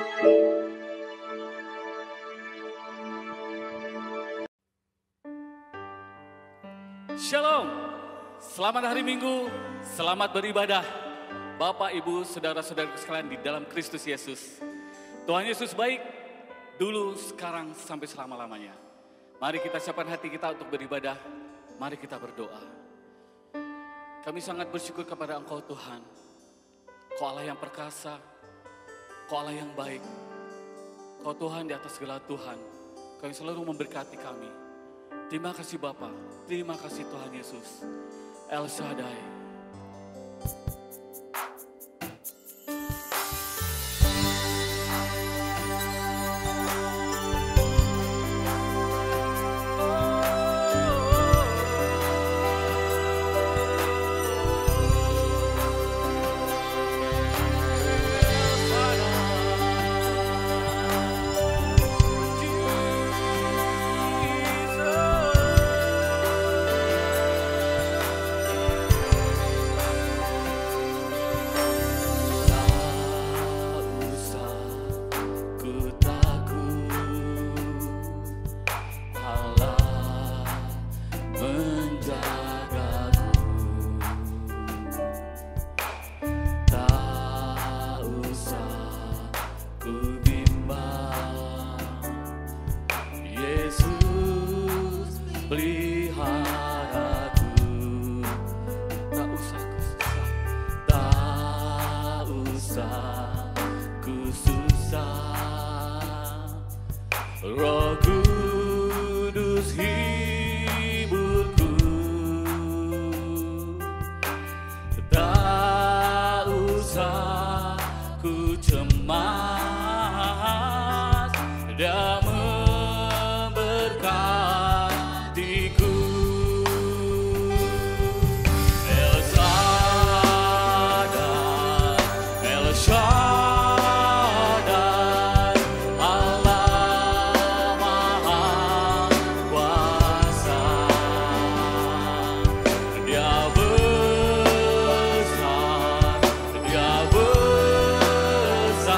Shalom, selamat hari Minggu, selamat beribadah. Bapak, Ibu, saudara-saudara sekalian di dalam Kristus Yesus. Tuhan Yesus baik, dulu, sekarang, sampai selama-lamanya. Mari kita siapkan hati kita untuk beribadah, mari kita berdoa. Kami sangat bersyukur kepada Engkau Tuhan. Kau Allah yang perkasa, Kau Allah yang baik. Kau Tuhan di atas segala Tuhan, Kau yang selalu memberkati kami. Terima kasih Bapa, terima kasih Tuhan Yesus. El Shaddai. Roh Kudus hiburku, tak usah ku cemas, Dia memberkatiku. El Shaddai, El Shaddai. Dia besar,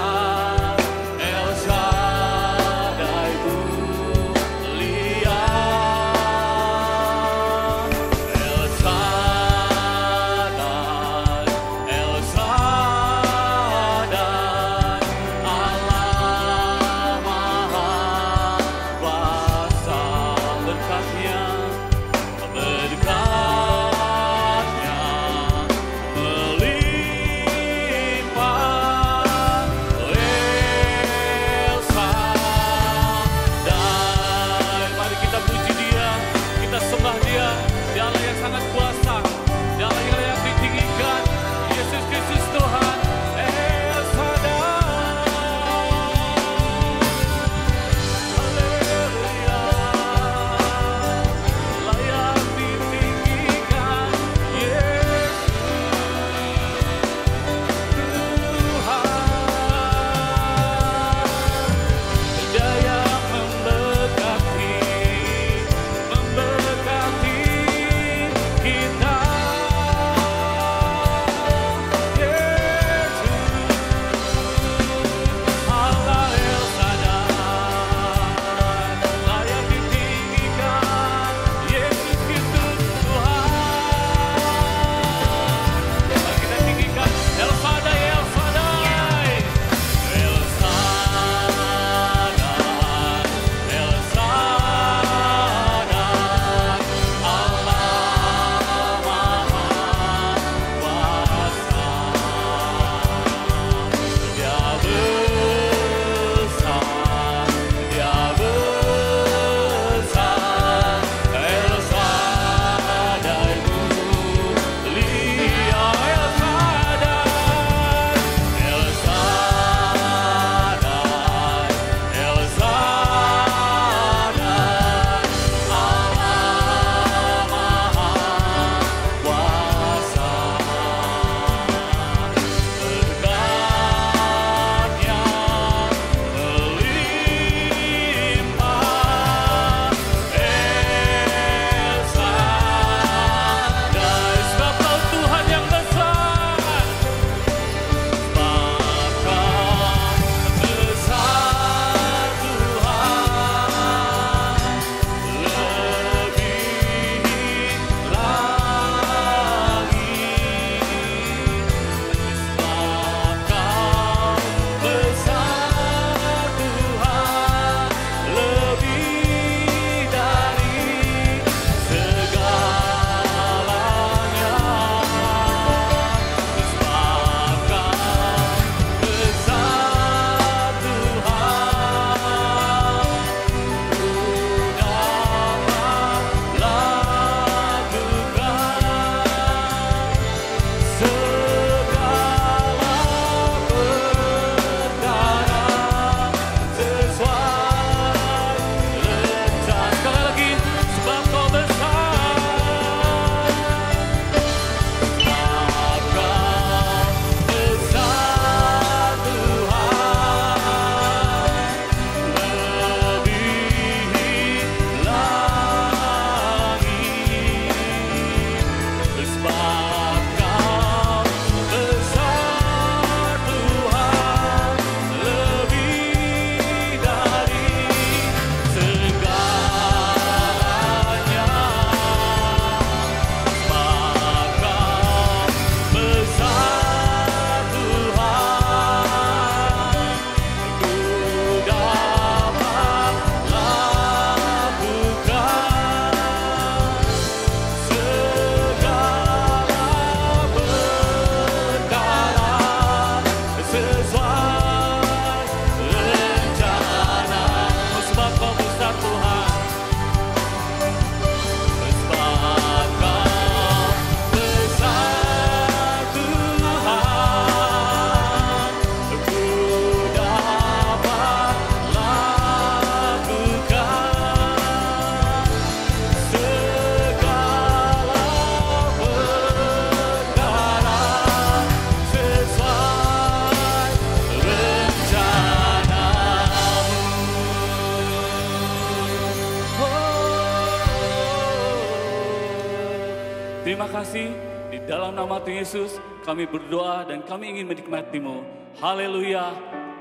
Terima kasih, di dalam nama Tuhan Yesus kami berdoa dan kami ingin menikmati-Mu. Haleluya,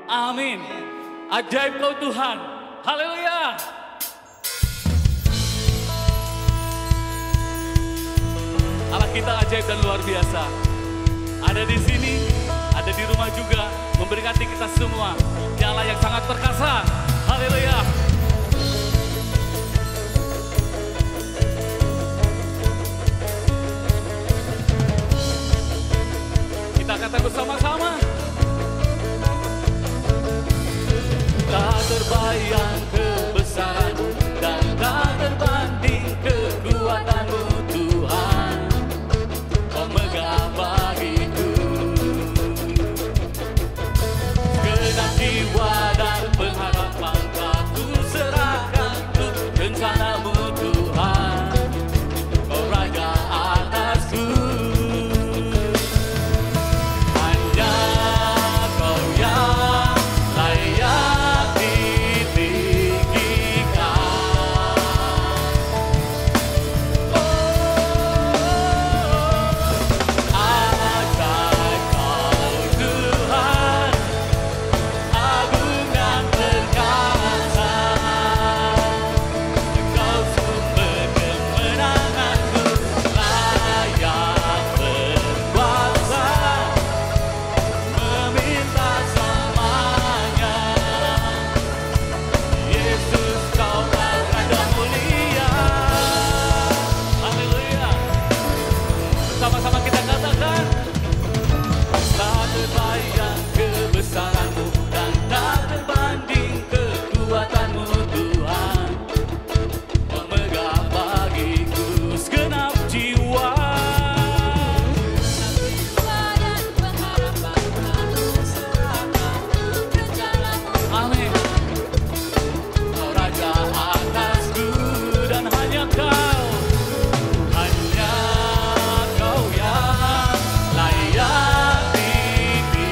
amin. Ajaib Kau Tuhan, haleluya. Allah kita ajaib dan luar biasa. Ada di sini, ada di rumah juga, memberkati kita semua. Dia Allah yang sangat perkasa. Haleluya. Kita kata bersama-sama. Tak terbayang kebesaran-Mu dan tak terbanding kekuatan-Mu Tuhan. Kau megah bagiku. Segenap jiwa dan pengharapan telah ku serahkan untuk rencana-Mu Tuhan. Kau Raja atasku. Hanya Kau yang layak ditinggikan. Ajaib Kau Tuhan, agung dan perkasa. Kau sumber kemenanganku, layak berkuasa. Meminta selamanya, Yesus Kaulah Raja mulia. Haleluya. Bersama-sama kita katakan, tak terbayang kebesaran-Mu dan tak terbanding kekuatan-Mu Tuhan. Kau megah bagiku. Segenap jiwa dan pengharapan aku serahkan untuk rencana-Mu. amin. Kau Raja atasku dan hanya Kau yang layak ditinggikan.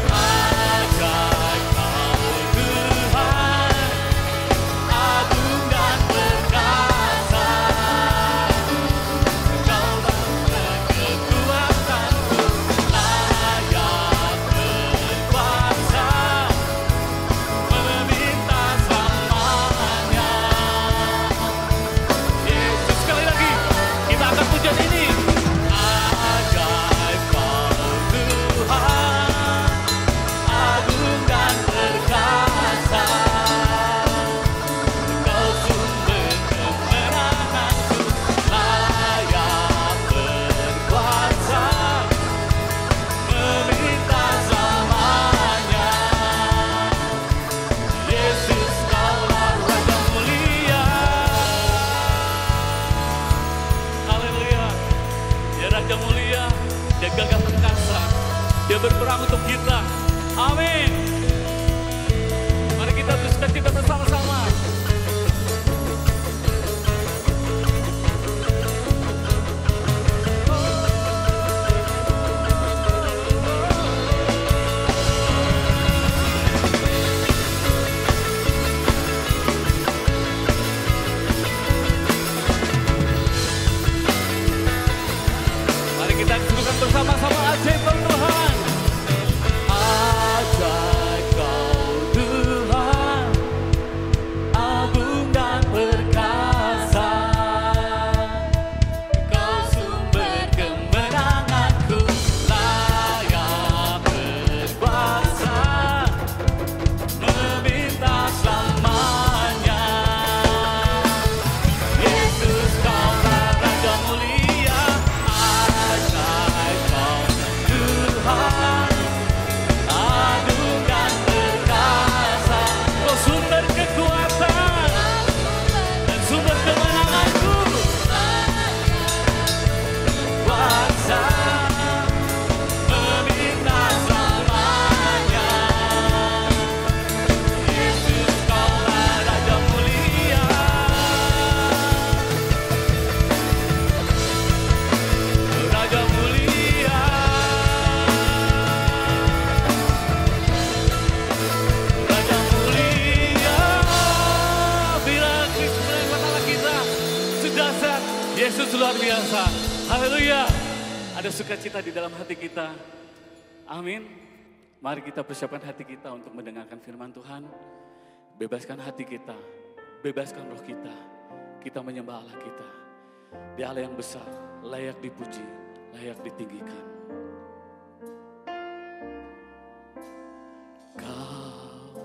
Ajaib Kau Tuhan, agung dan perkasa. Kau sumber kekuatanku, layak berkuasa. Meminta selamanya, Yesus. Sekali lagi kita akan pujian ini. Ajaib Kau Tuhan, agung dan perkasa. Kau sumber kemenanganku, layak berkuasa. Meminta selamanya, Yesus Kaulah Raja mulia. Haleluya. Dia Raja mulia, Dia gagah perkasa. Dia berperang untuk kita. Amin. Mari kita teruskan kita bersama-sama. Mari kita sebutkan bersama-sama ajaib Kau Tuhan. Ajaib Kau Tuhan, agung dan perkasa. Kau sumber kemenanganku, layak berkuasa. Meminta selamanya, Yesus Kaulah Raja mulia. Ajaib Kau biasa. Haleluya. Ada sukacita di dalam hati kita. Amin. Mari kita persiapkan hati kita untuk mendengarkan firman Tuhan. Bebaskan hati kita, bebaskan roh kita. Kita menyembah Allah kita. Dia Allah yang besar, layak dipuji, layak ditinggikan. Kau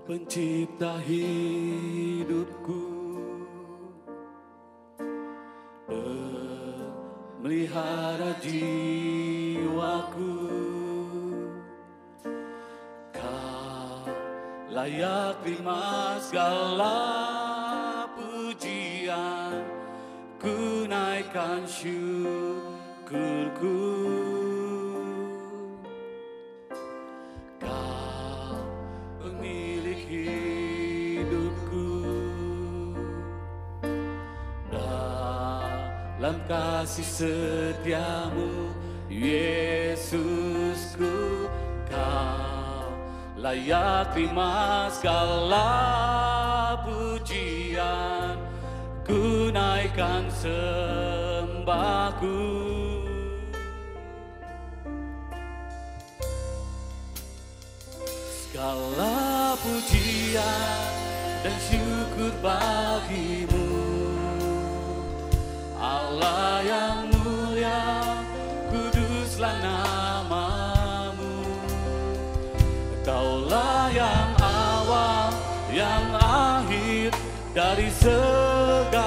pencipta hidupku, pemelihara jiwaku. Kau layak terima segala pujian, ku naikkan syukurku. Kau pemilik hidupku, dalam kasih setiamu Yesusku. Kau layak terima segala pujian, ku naikkan sembahku. Segala pujian dan syukur bagimu, Allah yang mulia, kuduslah namamu. Kaulah yang awal, yang akhir dari segalanya.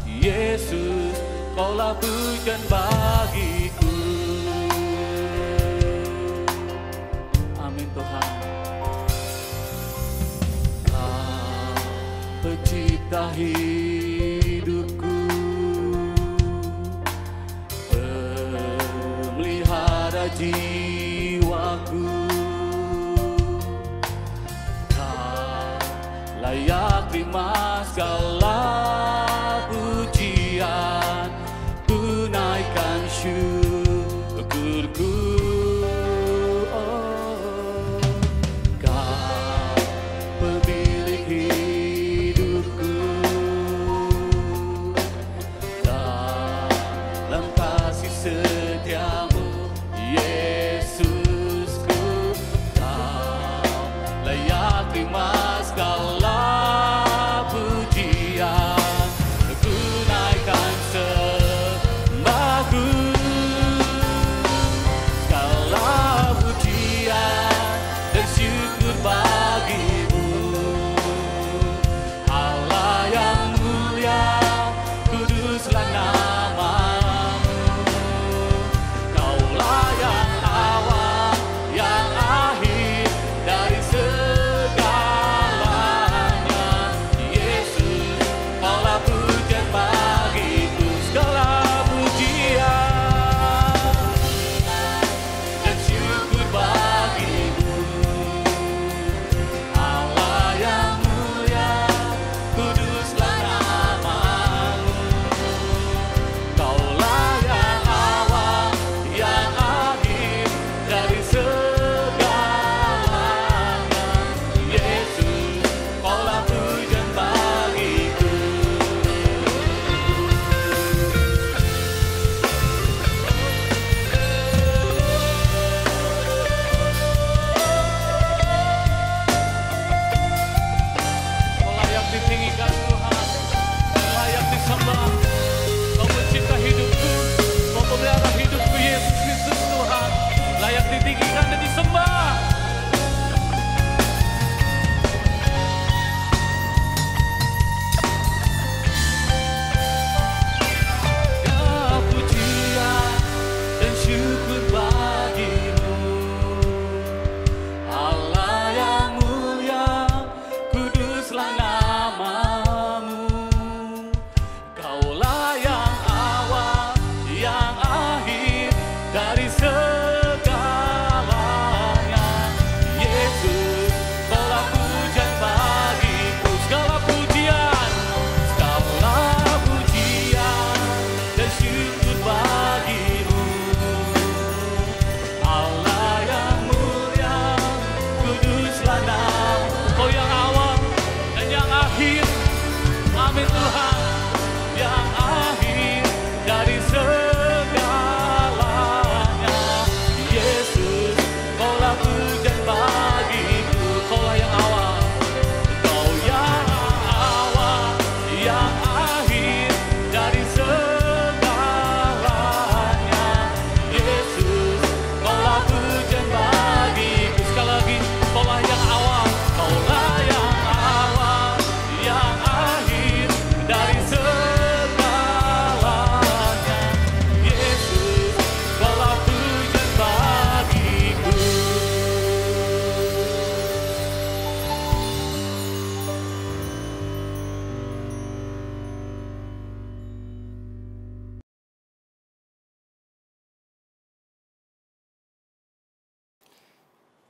Yesus, kaulah pujian bagiku. Amin Tuhan. Kau pencipta hidupku, pemelihara jiwaku. Kau layak terima segala pujian, ku naikkan syukurku. Oh, Kau pemilik hidupku, dalam kasih setiamu Yesusku. Kau layak terima segala pujian,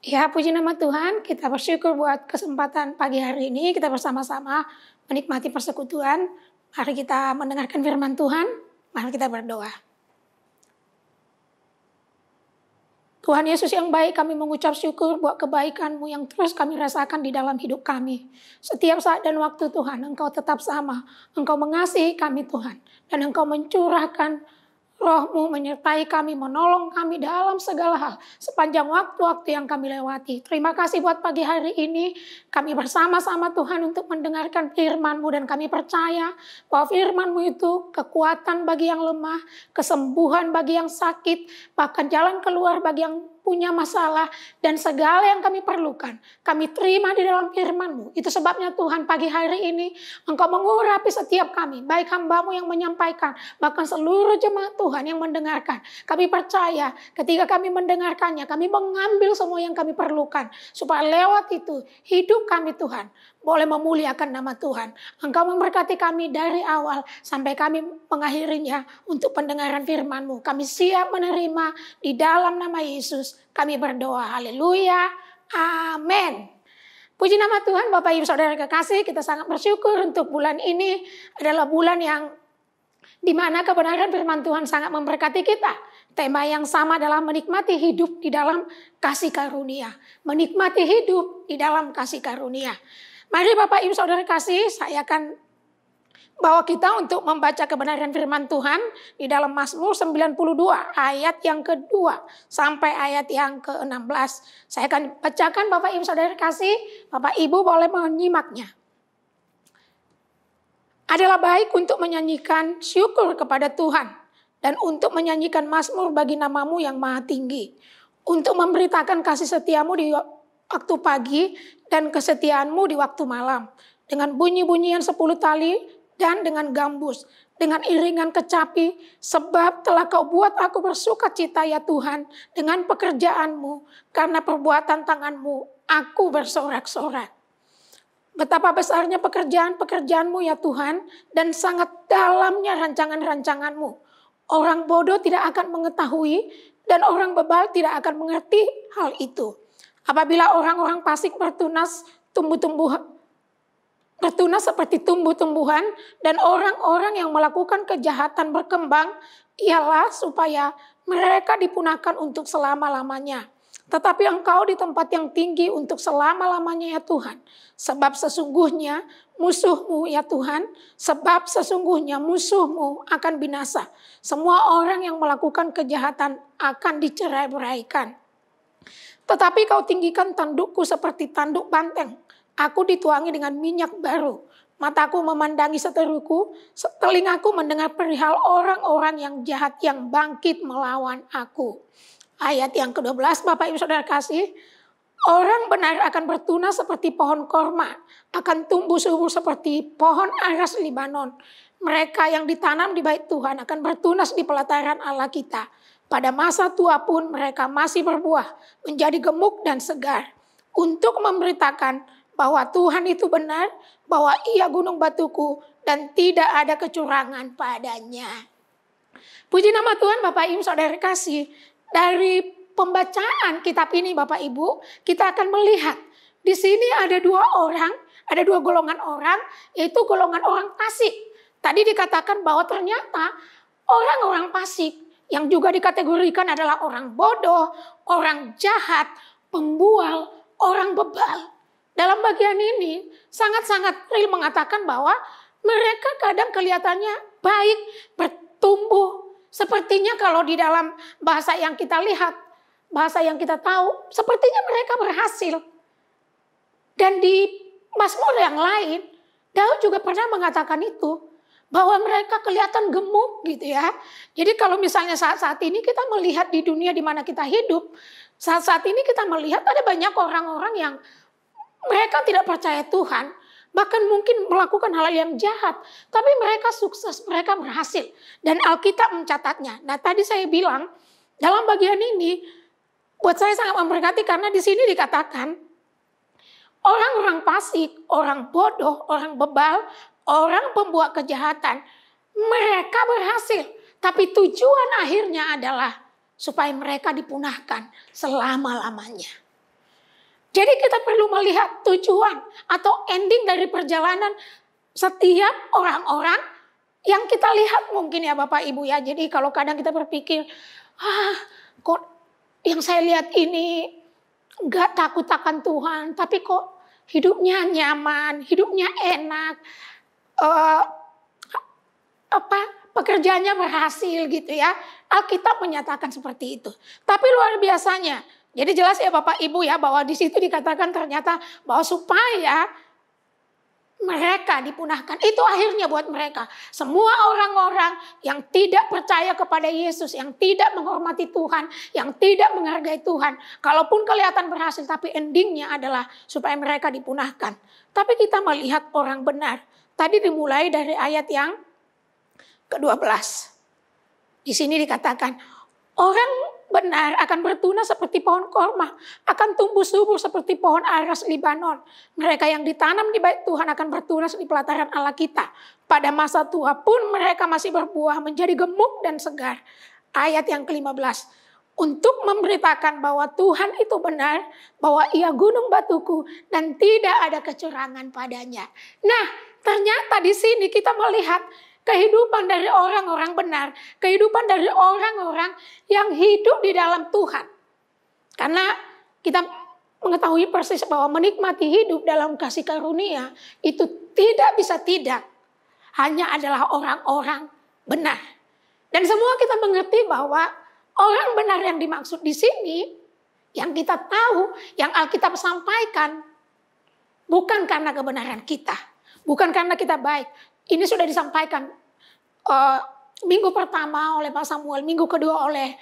Ya, puji nama Tuhan, kita bersyukur buat kesempatan pagi hari ini, kita bersama-sama menikmati persekutuan. Mari kita mendengarkan firman Tuhan, mari kita berdoa. Tuhan Yesus yang baik, kami mengucap syukur buat kebaikan-Mu yang terus kami rasakan di dalam hidup kami. Setiap saat dan waktu Tuhan, Engkau tetap sama. Engkau mengasihi kami Tuhan. Dan Engkau mencurahkan Roh-Mu menyertai kami, menolong kami dalam segala hal. Sepanjang waktu-waktu yang kami lewati. Terima kasih buat pagi hari ini. Kami bersama-sama Tuhan untuk mendengarkan firman-Mu. Dan kami percaya bahwa firman-Mu itu kekuatan bagi yang lemah, kesembuhan bagi yang sakit, bahkan jalan keluar bagi yang punya masalah, dan segala yang kami perlukan, kami terima di dalam firman-Mu. Itu sebabnya Tuhan pagi hari ini, Engkau mengurapi setiap kami, baik hamba-Mu yang menyampaikan, bahkan seluruh jemaat Tuhan yang mendengarkan. Kami percaya ketika kami mendengarkannya, kami mengambil semua yang kami perlukan, supaya lewat itu, hidup kami Tuhan, boleh memuliakan nama Tuhan. Engkau memberkati kami dari awal sampai kami mengakhirinya untuk pendengaran firman-Mu. Kami siap menerima di dalam nama Yesus. Kami berdoa. Haleluya. Amin. Puji nama Tuhan, Bapak Ibu Saudara kekasih, kita sangat bersyukur untuk bulan ini adalah bulan yang dimana kebenaran firman Tuhan sangat memberkati kita. Tema yang sama adalah menikmati hidup di dalam kasih karunia. Menikmati hidup di dalam kasih karunia. Mari Bapak Ibu Saudara kasih, saya akan bawa kita untuk membaca kebenaran firman Tuhan di dalam Mazmur 92 ayat yang kedua sampai ayat yang ke-16. Saya akan bacakan Bapak Ibu Saudara kasih, Bapak Ibu boleh menyimaknya. Adalah baik untuk menyanyikan syukur kepada Tuhan dan untuk menyanyikan mazmur bagi nama-Mu yang maha tinggi. Untuk memberitakan kasih setiamu di waktu pagi dan kesetiaan-Mu di waktu malam. Dengan bunyi-bunyian 10 tali dan dengan gambus. Dengan iringan kecapi. Sebab telah Kau buat aku bersuka cita ya Tuhan. Dengan pekerjaan-Mu. Karena perbuatan tangan-Mu aku bersorak-sorak. Betapa besarnya pekerjaan-pekerjaan-Mu ya Tuhan. Dan sangat dalamnya rancangan-rancangan-Mu. Orang bodoh tidak akan mengetahui. Dan orang bebal tidak akan mengerti hal itu. Apabila orang-orang fasik bertunas seperti tumbuh-tumbuhan dan orang-orang yang melakukan kejahatan berkembang, ialah supaya mereka dipunahkan untuk selama-lamanya. Tetapi Engkau di tempat yang tinggi untuk selama-lamanya ya Tuhan. Sebab sesungguhnya musuh-Mu ya Tuhan, sebab sesungguhnya musuh-Mu akan binasa. Semua orang yang melakukan kejahatan akan dicerai-beraikan. Tetapi Kau tinggikan tandukku seperti tanduk banteng. Aku dituangi dengan minyak baru. Mataku memandangi seteruku, telingaku mendengar perihal orang-orang yang jahat yang bangkit melawan aku. Ayat yang ke-12 Bapak Ibu Saudara kasih. Orang benar akan bertunas seperti pohon korma, akan tumbuh subur seperti pohon aras Libanon. Mereka yang ditanam di bait Tuhan akan bertunas di pelataran Allah kita. Pada masa tua pun mereka masih berbuah, menjadi gemuk dan segar. Untuk memberitakan bahwa Tuhan itu benar, bahwa Ia gunung batuku, dan tidak ada kecurangan padanya. Puji nama Tuhan Bapak Ibu Saudara kasih. Dari pembacaan kitab ini Bapak Ibu, kita akan melihat di sini ada dua golongan orang, yaitu golongan orang fasik. Tadi dikatakan bahwa ternyata orang-orang fasik yang juga dikategorikan adalah orang bodoh, orang jahat, pembual, orang bebal. Dalam bagian ini sangat-sangat real mengatakan bahwa mereka kadang kelihatannya baik, bertumbuh. Sepertinya kalau di dalam bahasa yang kita lihat, bahasa yang kita tahu, sepertinya mereka berhasil. Dan di Mazmur yang lain, Daud juga pernah mengatakan itu. Bahwa mereka kelihatan gemuk gitu ya. Jadi kalau misalnya saat-saat ini kita melihat di dunia di mana kita hidup. Saat-saat ini kita melihat ada banyak orang-orang yang mereka tidak percaya Tuhan. Bahkan mungkin melakukan hal yang jahat. Tapi mereka sukses, mereka berhasil. Dan Alkitab mencatatnya. Nah tadi saya bilang dalam bagian ini buat saya sangat memberkati karena di sini dikatakan orang-orang fasik, orang bodoh, orang bebal, orang pembuat kejahatan, mereka berhasil. Tapi tujuan akhirnya adalah supaya mereka dipunahkan selama-lamanya. Jadi kita perlu melihat tujuan atau ending dari perjalanan setiap orang-orang yang kita lihat mungkin ya Bapak Ibu ya. Jadi kalau kadang kita berpikir, kok yang saya lihat ini nggak takut akan Tuhan, tapi kok hidupnya nyaman, hidupnya enak, pekerjaannya berhasil gitu ya. Alkitab menyatakan seperti itu. Tapi luar biasanya, jadi jelas ya Bapak Ibu ya bahwa di situ dikatakan ternyata bahwa supaya mereka dipunahkan. Itu akhirnya buat mereka. Semua orang-orang yang tidak percaya kepada Yesus, yang tidak menghormati Tuhan, yang tidak menghargai Tuhan. Kalaupun kelihatan berhasil, tapi endingnya adalah supaya mereka dipunahkan. Tapi kita melihat orang benar. Tadi dimulai dari ayat yang ke-12. Di sini dikatakan, orang benar akan bertunas seperti pohon korma, akan tumbuh subur seperti pohon aras Libanon. Mereka yang ditanam di bait Tuhan akan bertunas di pelataran Allah kita. Pada masa tua pun mereka masih berbuah menjadi gemuk dan segar. Ayat yang ke-15. Untuk memberitakan bahwa Tuhan itu benar, bahwa ia gunung batuku dan tidak ada kecurangan padanya. Nah, ternyata di sini kita melihat kehidupan dari orang-orang benar, kehidupan dari orang-orang yang hidup di dalam Tuhan. Karena kita mengetahui persis bahwa menikmati hidup dalam kasih karunia itu tidak bisa tidak. Hanya adalah orang-orang benar. Dan semua kita mengerti bahwa orang benar yang dimaksud di sini, yang kita tahu, yang Alkitab sampaikan, bukan karena kebenaran kita, bukan karena kita baik. Ini sudah disampaikan minggu pertama oleh Pak Samuel, minggu kedua oleh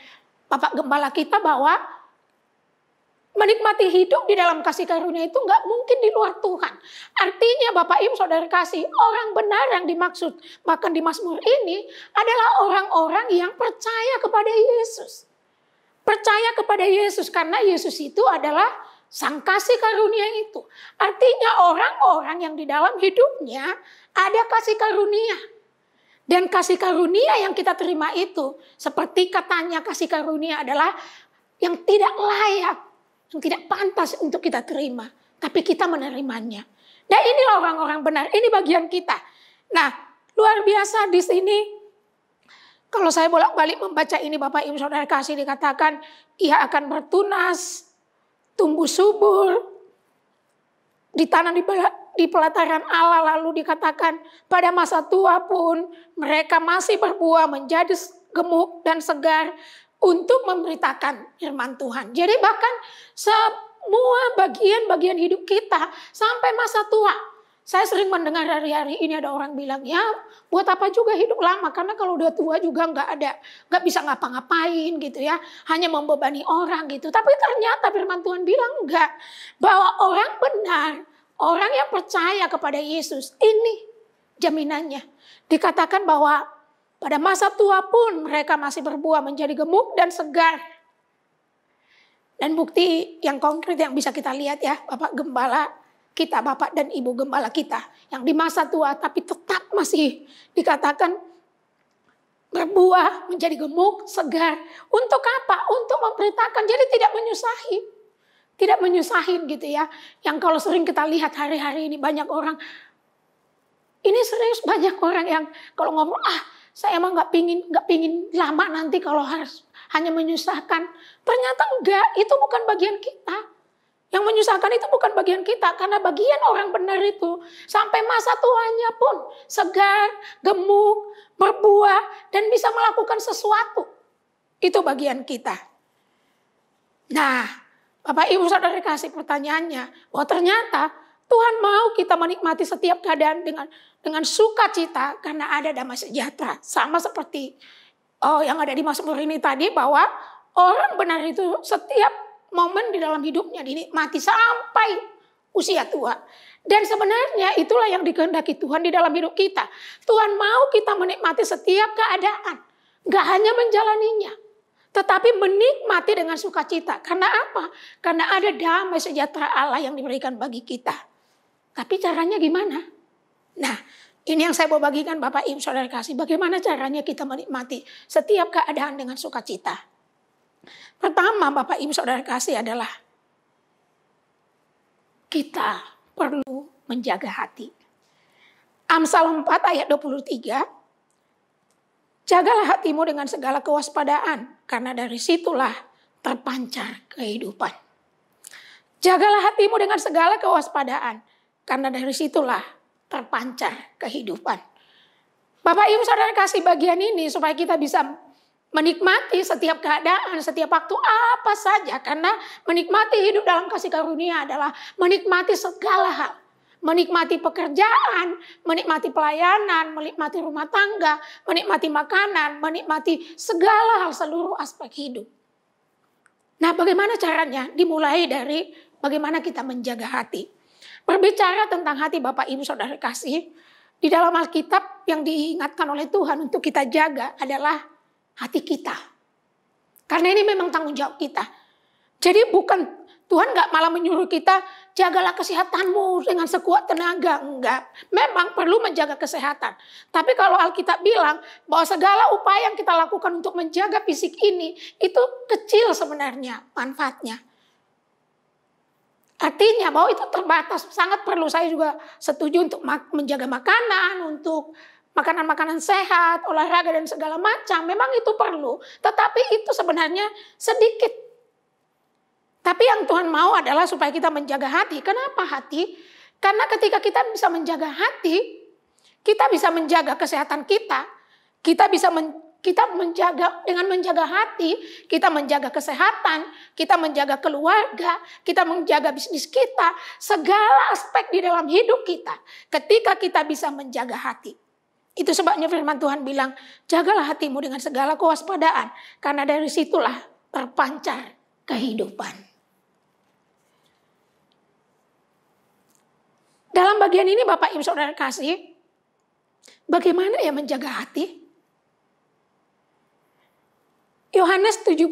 Bapak Gembala kita bahwa menikmati hidup di dalam kasih karunia itu nggak mungkin di luar Tuhan. Artinya Bapak Ibu Saudara kasih, orang benar yang dimaksud bahkan di Mazmur ini adalah orang-orang yang percaya kepada Yesus. Percaya kepada Yesus karena Yesus itu adalah sang kasih karunia itu. Artinya orang-orang yang di dalam hidupnya ada kasih karunia. Dan kasih karunia yang kita terima itu, seperti katanya kasih karunia adalah yang tidak layak, yang tidak pantas untuk kita terima. Tapi kita menerimanya. Nah inilah orang-orang benar, ini bagian kita. Nah luar biasa di sini. Kalau saya bolak-balik membaca ini Bapak Ibu Saudara kasih dikatakan, ia akan bertunas, tumbuh subur, ditanam di pelataran Allah, lalu dikatakan pada masa tua pun mereka masih berbuah menjadi gemuk dan segar untuk memberitakan firman Tuhan. Jadi bahkan semua bagian-bagian hidup kita sampai masa tua. Saya sering mendengar hari-hari ini ada orang bilang, ya buat apa juga hidup lama, karena kalau udah tua juga nggak bisa ngapa-ngapain gitu ya, hanya membebani orang gitu. Tapi ternyata firman Tuhan bilang enggak, bahwa orang benar, orang yang percaya kepada Yesus, ini jaminannya. Dikatakan bahwa pada masa tua pun mereka masih berbuah menjadi gemuk dan segar. Dan bukti yang konkret yang bisa kita lihat ya, Bapak Gembala kita, Bapak dan Ibu Gembala kita, yang di masa tua tapi tetap masih dikatakan berbuah menjadi gemuk, segar. Untuk apa? Untuk memberitakan, jadi tidak menyusahi. Tidak menyusahin gitu ya. Yang kalau sering kita lihat hari-hari ini banyak orang, ini serius banyak orang yang kalau ngomong, saya emang nggak pingin lama nanti kalau harus hanya menyusahkan. Ternyata enggak, itu bukan bagian kita. Yang menyusahkan itu bukan bagian kita, karena bagian orang benar itu sampai masa tuanya pun segar, gemuk, berbuah, dan bisa melakukan sesuatu. Itu bagian kita. Nah, Bapak Ibu Saudara kasih pertanyaannya, bahwa ternyata Tuhan mau kita menikmati setiap keadaan dengan sukacita karena ada damai sejahtera. Sama seperti yang ada di Mazmur ini tadi, bahwa orang benar itu setiap momen di dalam hidupnya dinikmati sampai usia tua. Dan sebenarnya itulah yang dikehendaki Tuhan di dalam hidup kita. Tuhan mau kita menikmati setiap keadaan. Gak hanya menjalaninya, tetapi menikmati dengan sukacita. Karena apa? Karena ada damai sejahtera Allah yang diberikan bagi kita. Tapi caranya gimana? Nah, ini yang saya mau bagikan Bapak Ibu Saudara kasih. Bagaimana caranya kita menikmati setiap keadaan dengan sukacita? Pertama Bapak Ibu Saudara kasih adalah kita perlu menjaga hati. Amsal 4 ayat 23. Jagalah hatimu dengan segala kewaspadaan, karena dari situlah terpancar kehidupan. Jagalah hatimu dengan segala kewaspadaan, karena dari situlah terpancar kehidupan. Bapak Ibu Saudara kasih bagian ini supaya kita bisa menikmati setiap keadaan, setiap waktu apa saja. Karena menikmati hidup dalam kasih karunia adalah menikmati segala hal. Menikmati pekerjaan, menikmati pelayanan, menikmati rumah tangga, menikmati makanan, menikmati segala hal, seluruh aspek hidup. Nah, bagaimana caranya? Dimulai dari bagaimana kita menjaga hati. Berbicara tentang hati Bapak Ibu Saudara kasih, di dalam Alkitab yang diingatkan oleh Tuhan untuk kita jaga adalah hati kita. Karena ini memang tanggung jawab kita. Jadi bukan Tuhan nggak malah menyuruh kita jagalah kesehatanmu dengan sekuat tenaga. Enggak. Memang perlu menjaga kesehatan. Tapi kalau Alkitab bilang bahwa segala upaya yang kita lakukan untuk menjaga fisik ini itu kecil sebenarnya manfaatnya. Artinya bahwa itu terbatas, sangat perlu. Saya juga setuju untuk menjaga makanan, untuk makanan-makanan sehat, olahraga dan segala macam. Memang itu perlu, tetapi itu sebenarnya sedikit. Tapi yang Tuhan mau adalah supaya kita menjaga hati. Kenapa hati? Karena ketika kita bisa menjaga hati, kita bisa menjaga kesehatan kita. Kita menjaga dengan menjaga hati, kita menjaga kesehatan, kita menjaga keluarga, kita menjaga bisnis kita, segala aspek di dalam hidup kita. Ketika kita bisa menjaga hati. Itu sebabnya firman Tuhan bilang, jagalah hatimu dengan segala kewaspadaan, karena dari situlah terpancar kehidupan. Dalam bagian ini Bapak Ibu Saudara kasih, bagaimana ya menjaga hati? Yohanes 17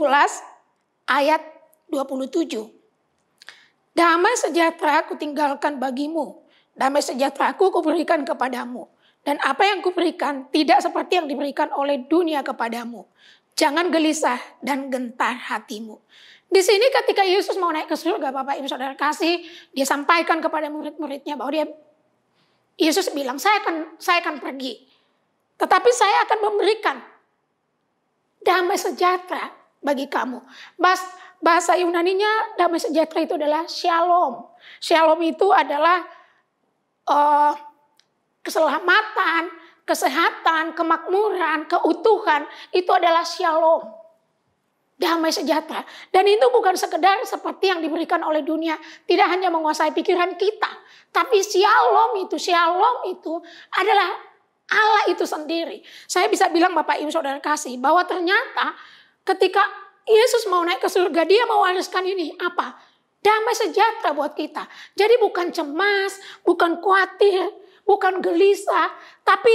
ayat 27. Damai sejahtera aku tinggalkan bagimu, damai sejahtera aku kuberikan kepadamu. Dan apa yang kuberikan tidak seperti yang diberikan oleh dunia kepadamu. Jangan gelisah dan gentar hatimu. Di sini ketika Yesus mau naik ke surga, Bapak Ibu Saudara kasih, dia sampaikan kepada murid-muridnya bahwa Yesus bilang, saya akan pergi. Tetapi saya akan memberikan damai sejahtera bagi kamu. Bahasa Yunaninya damai sejahtera itu adalah shalom. Shalom itu adalah keselamatan, kesehatan, kemakmuran, keutuhan. Itu adalah shalom. Damai sejahtera. Dan itu bukan sekedar seperti yang diberikan oleh dunia. Tidak hanya menguasai pikiran kita. Tapi shalom itu adalah Allah itu sendiri. Saya bisa bilang Bapak Ibu Saudara kasih bahwa ternyata ketika Yesus mau naik ke surga, dia mewariskan ini apa? Damai sejahtera buat kita. Jadi bukan cemas, bukan khawatir, bukan gelisah, tapi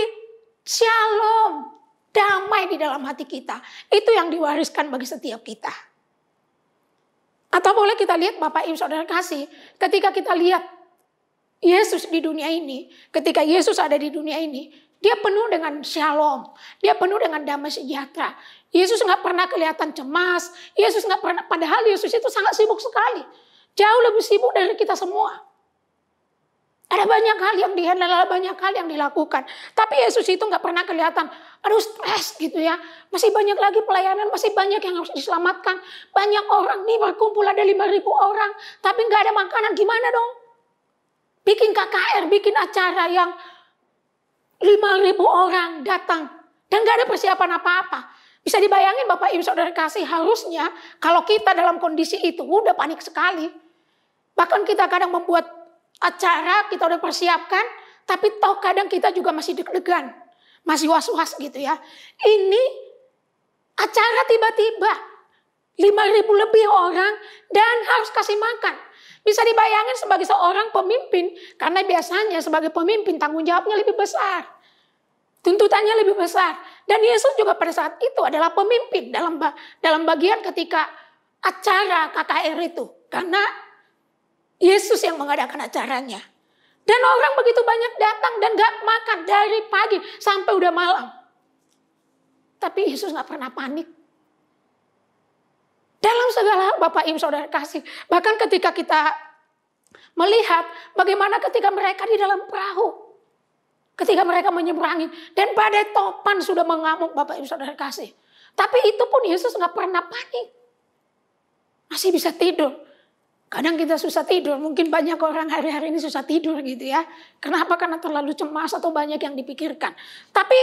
shalom, damai di dalam hati kita. Itu yang diwariskan bagi setiap kita. Atau boleh kita lihat Bapak Ibu Saudara kasih, ketika kita lihat Yesus di dunia ini, ketika Yesus ada di dunia ini, dia penuh dengan shalom. Dia penuh dengan damai sejahtera. Yesus nggak pernah kelihatan cemas. Yesus nggak pernah, padahal Yesus itu sangat sibuk sekali. Jauh lebih sibuk dari kita semua. Ada banyak hal yang dihandle, ada banyak hal yang dilakukan. Tapi Yesus itu nggak pernah kelihatan, aduh stres gitu ya. Masih banyak lagi pelayanan, masih banyak yang harus diselamatkan. Banyak orang nih berkumpul, ada 5.000 orang. Tapi nggak ada makanan, gimana dong? Bikin KKR, bikin acara yang 5.000 orang datang dan gak ada persiapan apa-apa. Bisa dibayangin Bapak Ibu Saudara kasih, harusnya kalau kita dalam kondisi itu udah panik sekali. Bahkan kita kadang membuat acara, kita udah persiapkan, tapi toh kadang kita juga masih deg-degan, masih was-was gitu ya. Ini acara tiba-tiba 5.000 lebih orang dan harus kasih makan. Bisa dibayangin sebagai seorang pemimpin, karena biasanya sebagai pemimpin tanggung jawabnya lebih besar. Tuntutannya lebih besar. Dan Yesus juga pada saat itu adalah pemimpin dalam bagian ketika acara KKR itu. Karena Yesus yang mengadakan acaranya. Dan orang begitu banyak datang dan gak makan dari pagi sampai udah malam. Tapi Yesus gak pernah panik. Dalam segala Bapak Ibu Saudara kasih. Bahkan ketika kita Melihat bagaimana ketika mereka di dalam perahu. Ketika mereka menyeberangi. Dan badai topan sudah mengamuk Bapak Ibu Saudara kasih. Tapi itu pun Yesus nggak pernah panik. Masih bisa tidur. Kadang kita susah tidur. Mungkin banyak orang hari-hari ini susah tidur gitu ya. Kenapa? Karena terlalu cemas atau banyak yang dipikirkan. Tapi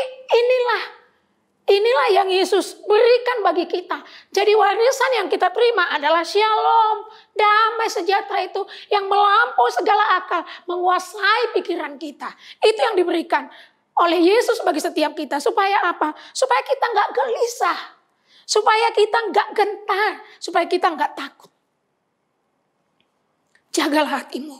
inilah yang Yesus berikan bagi kita. Jadi warisan yang kita terima adalah shalom, damai sejahtera itu yang melampaui segala akal, menguasai pikiran kita. Itu yang diberikan oleh Yesus bagi setiap kita. Supaya apa? Supaya kita nggak gelisah. Supaya kita nggak gentar. Supaya kita nggak takut. Jagalah hatimu.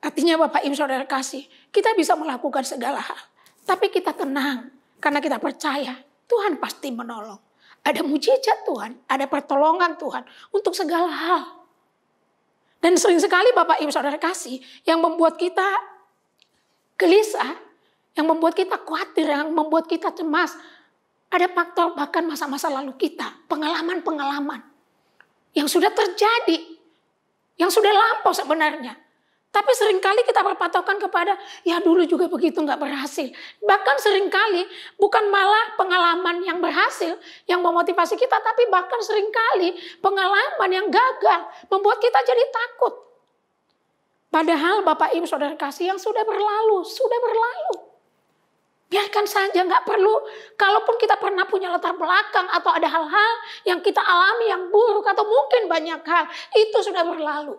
Artinya Bapak Ibu Saudara kasih, kita bisa melakukan segala hal. Tapi kita tenang. Karena kita percaya Tuhan pasti menolong. Ada mujizat Tuhan, ada pertolongan Tuhan untuk segala hal. Dan sering sekali Bapak Ibu Saudara kasih yang membuat kita gelisah, yang membuat kita khawatir, yang membuat kita cemas. Ada faktor bahkan masa-masa lalu kita, pengalaman-pengalaman yang sudah terjadi, yang sudah lampau sebenarnya. Tapi seringkali kita berpatokan kepada, ya dulu juga begitu nggak berhasil. Bahkan seringkali bukan malah pengalaman yang berhasil yang memotivasi kita, tapi bahkan seringkali pengalaman yang gagal membuat kita jadi takut. Padahal Bapak Ibu Saudara kasih yang sudah berlalu. Biarkan saja, nggak perlu. Kalaupun kita pernah punya latar belakang atau ada hal-hal yang kita alami yang buruk atau mungkin banyak hal, itu sudah berlalu.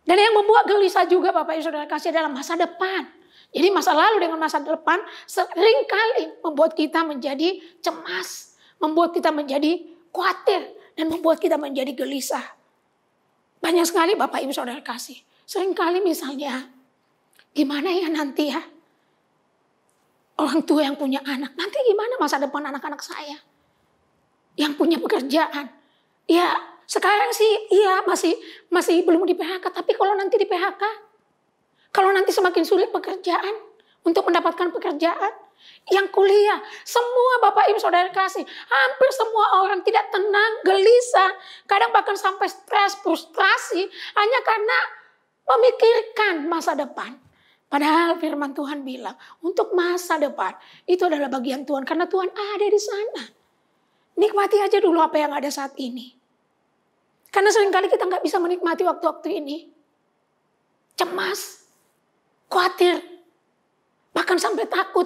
Dan yang membuat gelisah juga Bapak Ibu Saudara kasih dalam masa depan. Jadi masa lalu dengan masa depan seringkali membuat kita menjadi cemas. Membuat kita menjadi khawatir. Dan membuat kita menjadi gelisah. Banyak sekali Bapak Ibu Saudara kasih. Seringkali misalnya, gimana ya nanti ya? Orang tua yang punya anak, nanti gimana masa depan anak-anak saya? Yang punya pekerjaan. Ya, sekarang sih iya masih belum di PHK, tapi kalau nanti di PHK, kalau nanti semakin sulit pekerjaan untuk mendapatkan pekerjaan, yang kuliah, semua Bapak Ibu Saudara kasih, hampir semua orang tidak tenang, gelisah, kadang bahkan sampai stres, frustrasi hanya karena memikirkan masa depan. Padahal firman Tuhan bilang, untuk masa depan itu adalah bagian Tuhan karena Tuhan ada di sana. Nikmati aja dulu apa yang ada saat ini. Karena seringkali kita nggak bisa menikmati waktu-waktu ini. Cemas, khawatir, bahkan sampai takut.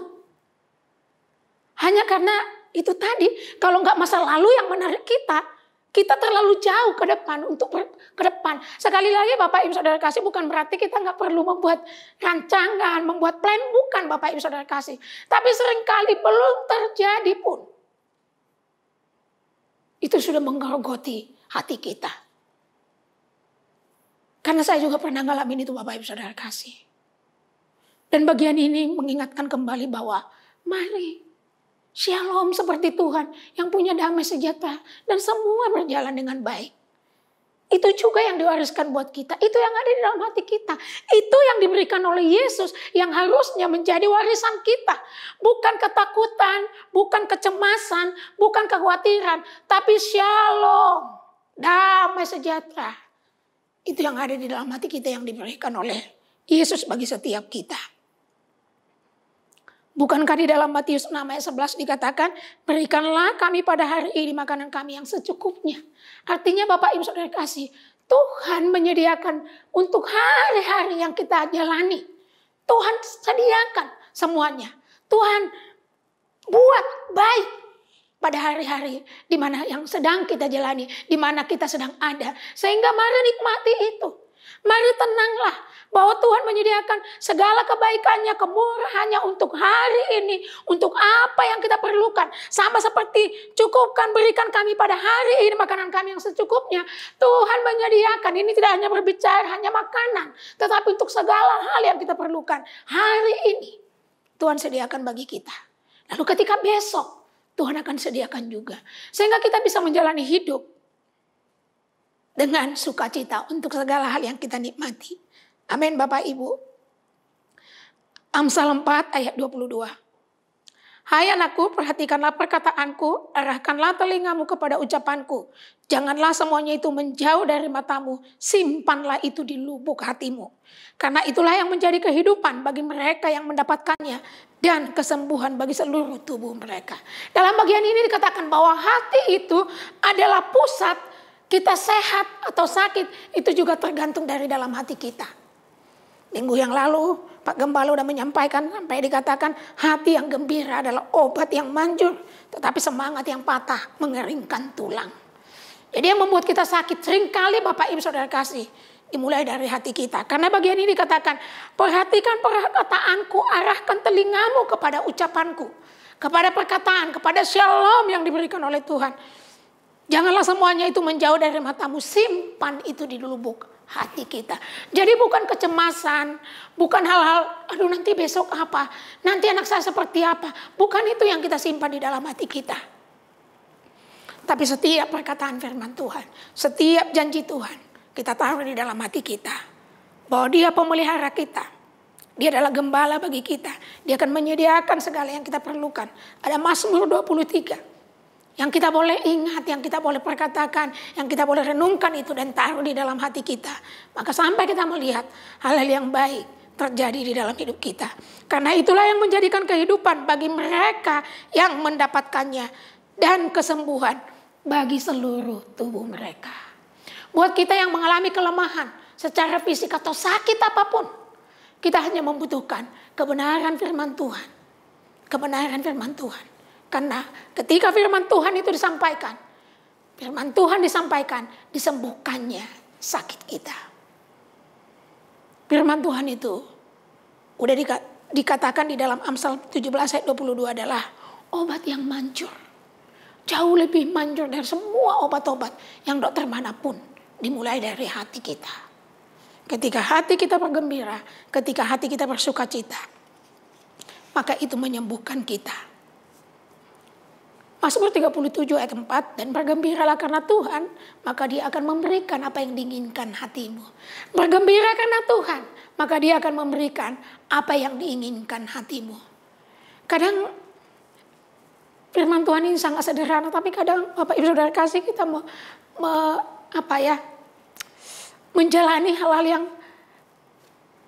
Hanya karena itu tadi, kalau nggak masa lalu yang menarik kita terlalu jauh ke depan untuk ke depan. Sekali lagi Bapak Ibu Saudara kasih, bukan berarti kita nggak perlu membuat rancangan, membuat plan, bukan Bapak Ibu Saudara kasih. Tapi seringkali belum terjadi pun. Itu sudah menggerogoti hati kita. Karena saya juga pernah ngalamin itu Bapak Ibu Saudara kasih. Dan bagian ini mengingatkan kembali bahwa mari shalom seperti Tuhan yang punya damai sejahtera dan semua berjalan dengan baik. Itu juga yang diwariskan buat kita. Itu yang ada di dalam hati kita. Itu yang diberikan oleh Yesus yang harusnya menjadi warisan kita. Bukan ketakutan, bukan kecemasan, bukan kekhawatiran. Tapi shalom, damai sejahtera. Itu yang ada di dalam hati kita yang diberikan oleh Yesus bagi setiap kita. Bukankah di dalam Matius 6 ayat 11 dikatakan, berikanlah kami pada hari ini makanan kami yang secukupnya. Artinya Bapak Ibu Saudara kasih, Tuhan menyediakan untuk hari-hari yang kita jalani. Tuhan sediakan semuanya. Tuhan buat baik pada hari-hari di mana yang sedang kita jalani, di mana kita sedang ada. Sehingga mari nikmati itu. Mari tenanglah bahwa Tuhan menyediakan segala kebaikannya, kemurahannya untuk hari ini. Untuk apa yang kita perlukan. Sama seperti cukupkan berikan kami pada hari ini makanan kami yang secukupnya. Tuhan menyediakan, ini tidak hanya berbicara hanya makanan. Tetapi untuk segala hal yang kita perlukan hari ini. Tuhan sediakan bagi kita. Lalu ketika besok Tuhan akan sediakan juga. Sehingga kita bisa menjalani hidup dengan sukacita untuk segala hal yang kita nikmati. Amin Bapak Ibu. Amsal 4 ayat 22. Hai anakku, perhatikanlah perkataanku, arahkanlah telingamu kepada ucapanku. Janganlah semuanya itu menjauh dari matamu, simpanlah itu di lubuk hatimu. Karena itulah yang menjadi kehidupan bagi mereka yang mendapatkannya dan kesembuhan bagi seluruh tubuh mereka. Dalam bagian ini dikatakan bahwa hati itu adalah pusat kita sehat atau sakit, itu juga tergantung dari dalam hati kita. Minggu yang lalu Pak Gembala sudah menyampaikan sampai dikatakan hati yang gembira adalah obat yang manjur, tetapi semangat yang patah mengeringkan tulang. Jadi yang membuat kita sakit seringkali Bapak Ibu Saudara kasih dimulai dari hati kita. Karena bagian ini dikatakan, perhatikan perkataanku, arahkan telingamu kepada ucapanku, kepada perkataan, kepada shalom yang diberikan oleh Tuhan. Janganlah semuanya itu menjauh dari matamu, simpan itu di lubuk hati kita. Jadi bukan kecemasan, bukan hal-hal, aduh nanti besok apa, nanti anak saya seperti apa. Bukan itu yang kita simpan di dalam hati kita. Tapi setiap perkataan firman Tuhan, setiap janji Tuhan, kita taruh di dalam hati kita. Bahwa Dia pemelihara kita. Dia adalah gembala bagi kita. Dia akan menyediakan segala yang kita perlukan. Ada Mazmur 23. Yang kita boleh ingat, yang kita boleh perkatakan, yang kita boleh renungkan itu dan taruh di dalam hati kita. Maka sampai kita melihat hal-hal yang baik terjadi di dalam hidup kita. Karena itulah yang menjadikan kehidupan bagi mereka yang mendapatkannya dan kesembuhan bagi seluruh tubuh mereka. Buat kita yang mengalami kelemahan secara fisik atau sakit apapun, kita hanya membutuhkan kebenaran firman Tuhan. Kebenaran firman Tuhan. Karena ketika firman Tuhan itu disampaikan, firman Tuhan disampaikan, disembuhkannya sakit kita. Firman Tuhan itu udah dikatakan di dalam Amsal 17 ayat 22 adalah obat yang manjur. Jauh lebih manjur dari semua obat-obat yang dokter manapun, dimulai dari hati kita. Ketika hati kita bergembira, ketika hati kita bersukacita, maka itu menyembuhkan kita. Mazmur 37 ayat 4, dan bergembiralah karena Tuhan, maka Dia akan memberikan apa yang diinginkan hatimu. Bergembira karena Tuhan, maka Dia akan memberikan apa yang diinginkan hatimu. Kadang firman Tuhan ini sangat sederhana, tapi kadang Bapak Ibu Saudara kasih kita menjalani hal-hal yang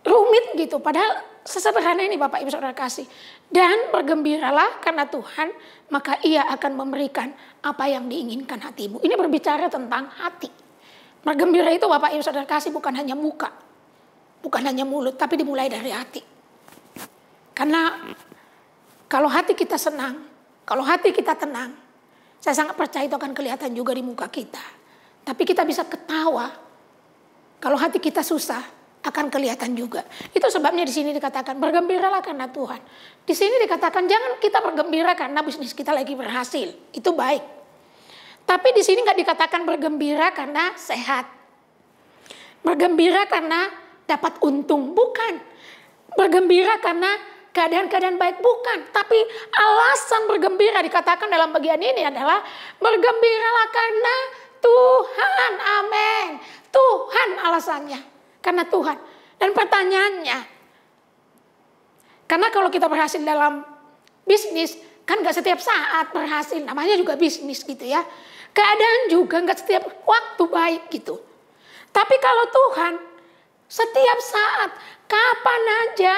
rumit gitu. Padahal sesederhana ini Bapak Ibu Saudara kasih. Dan bergembiralah karena Tuhan, maka Ia akan memberikan apa yang diinginkan hatimu. Ini berbicara tentang hati. Bergembira itu Bapak Ibu Saudara kasih bukan hanya muka, bukan hanya mulut, tapi dimulai dari hati. Karena kalau hati kita senang, kalau hati kita tenang, saya sangat percaya itu akan kelihatan juga di muka kita. Tapi kita bisa ketawa. Kalau hati kita susah, akan kelihatan juga. Itu sebabnya di sini dikatakan bergembiralah karena Tuhan. Di sini dikatakan jangan kita bergembira karena bisnis kita lagi berhasil. Itu baik. Tapi di sini nggak dikatakan bergembira karena sehat. Bergembira karena dapat untung, bukan. Bergembira karena keadaan-keadaan baik, bukan. Tapi alasan bergembira dikatakan dalam bagian ini adalah bergembiralah karena Tuhan. Amin. Tuhan alasannya. Karena Tuhan. Dan pertanyaannya, karena kalau kita berhasil dalam bisnis, kan gak setiap saat berhasil, namanya juga bisnis gitu ya. Keadaan juga gak setiap waktu baik gitu. Tapi kalau Tuhan, setiap saat, kapan aja,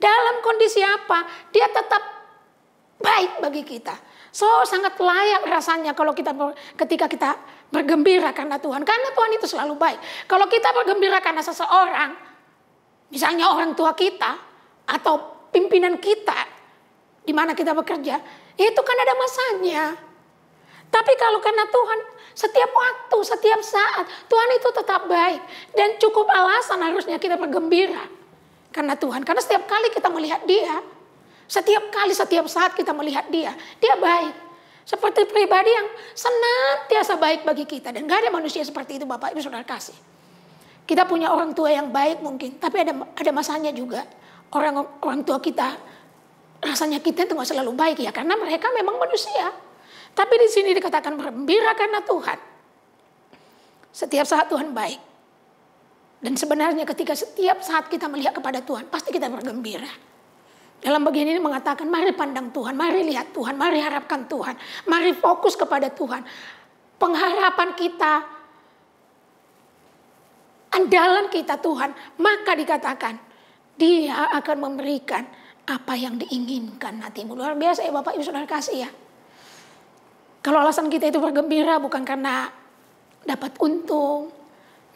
dalam kondisi apa, Dia tetap baik bagi kita. So sangat layak rasanya kalau ketika kita bergembira karena Tuhan. Karena Tuhan itu selalu baik. Kalau kita bergembira karena seseorang, misalnya orang tua kita atau pimpinan kita di mana kita bekerja, itu kan ada masanya. Tapi kalau karena Tuhan, setiap waktu, setiap saat, Tuhan itu tetap baik. Dan cukup alasan harusnya kita bergembira karena Tuhan. Karena setiap kali kita melihat Dia, setiap kali, setiap saat kita melihat Dia, Dia baik. Seperti pribadi yang senantiasa baik bagi kita. Dan gak ada manusia seperti itu Bapak Ibu Saudara kasih. Kita punya orang tua yang baik mungkin. Tapi ada masanya juga. Orang tua kita, rasanya kita itu gak selalu baik ya. Karena mereka memang manusia. Tapi di sini dikatakan bergembira karena Tuhan. Setiap saat Tuhan baik. Dan sebenarnya ketika setiap saat kita melihat kepada Tuhan, pasti kita bergembira. Dalam bagian ini mengatakan mari pandang Tuhan, mari lihat Tuhan, mari harapkan Tuhan, mari fokus kepada Tuhan. Pengharapan kita, andalan kita Tuhan, maka dikatakan Dia akan memberikan apa yang diinginkan hatimu. Luar biasa ya Bapak Ibu Saudara kasih ya. Kalau alasan kita itu bergembira bukan karena dapat untung,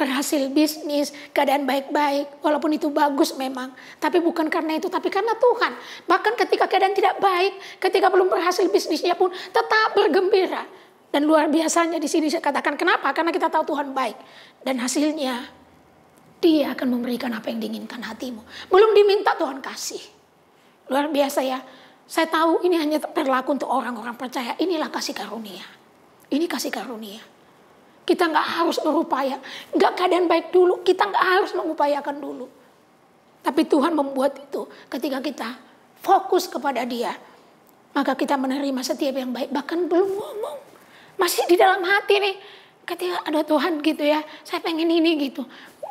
berhasil bisnis, keadaan baik-baik, walaupun itu bagus memang. Tapi bukan karena itu, tapi karena Tuhan. Bahkan ketika keadaan tidak baik, ketika belum berhasil bisnisnya pun tetap bergembira. Dan luar biasanya di sini saya katakan kenapa? Karena kita tahu Tuhan baik. Dan hasilnya Dia akan memberikan apa yang diinginkan hatimu. Belum diminta Tuhan kasih. Luar biasa ya. Saya tahu ini hanya berlaku untuk orang-orang percaya. Inilah kasih karunia. Ini kasih karunia. Kita nggak harus berupaya. Nggak keadaan baik dulu. Kita nggak harus mengupayakan dulu. Tapi Tuhan membuat itu ketika kita fokus kepada Dia. Maka kita menerima setiap yang baik. Bahkan belum ngomong. Masih di dalam hati nih. Ketika ada Tuhan gitu ya. Saya pengen ini gitu.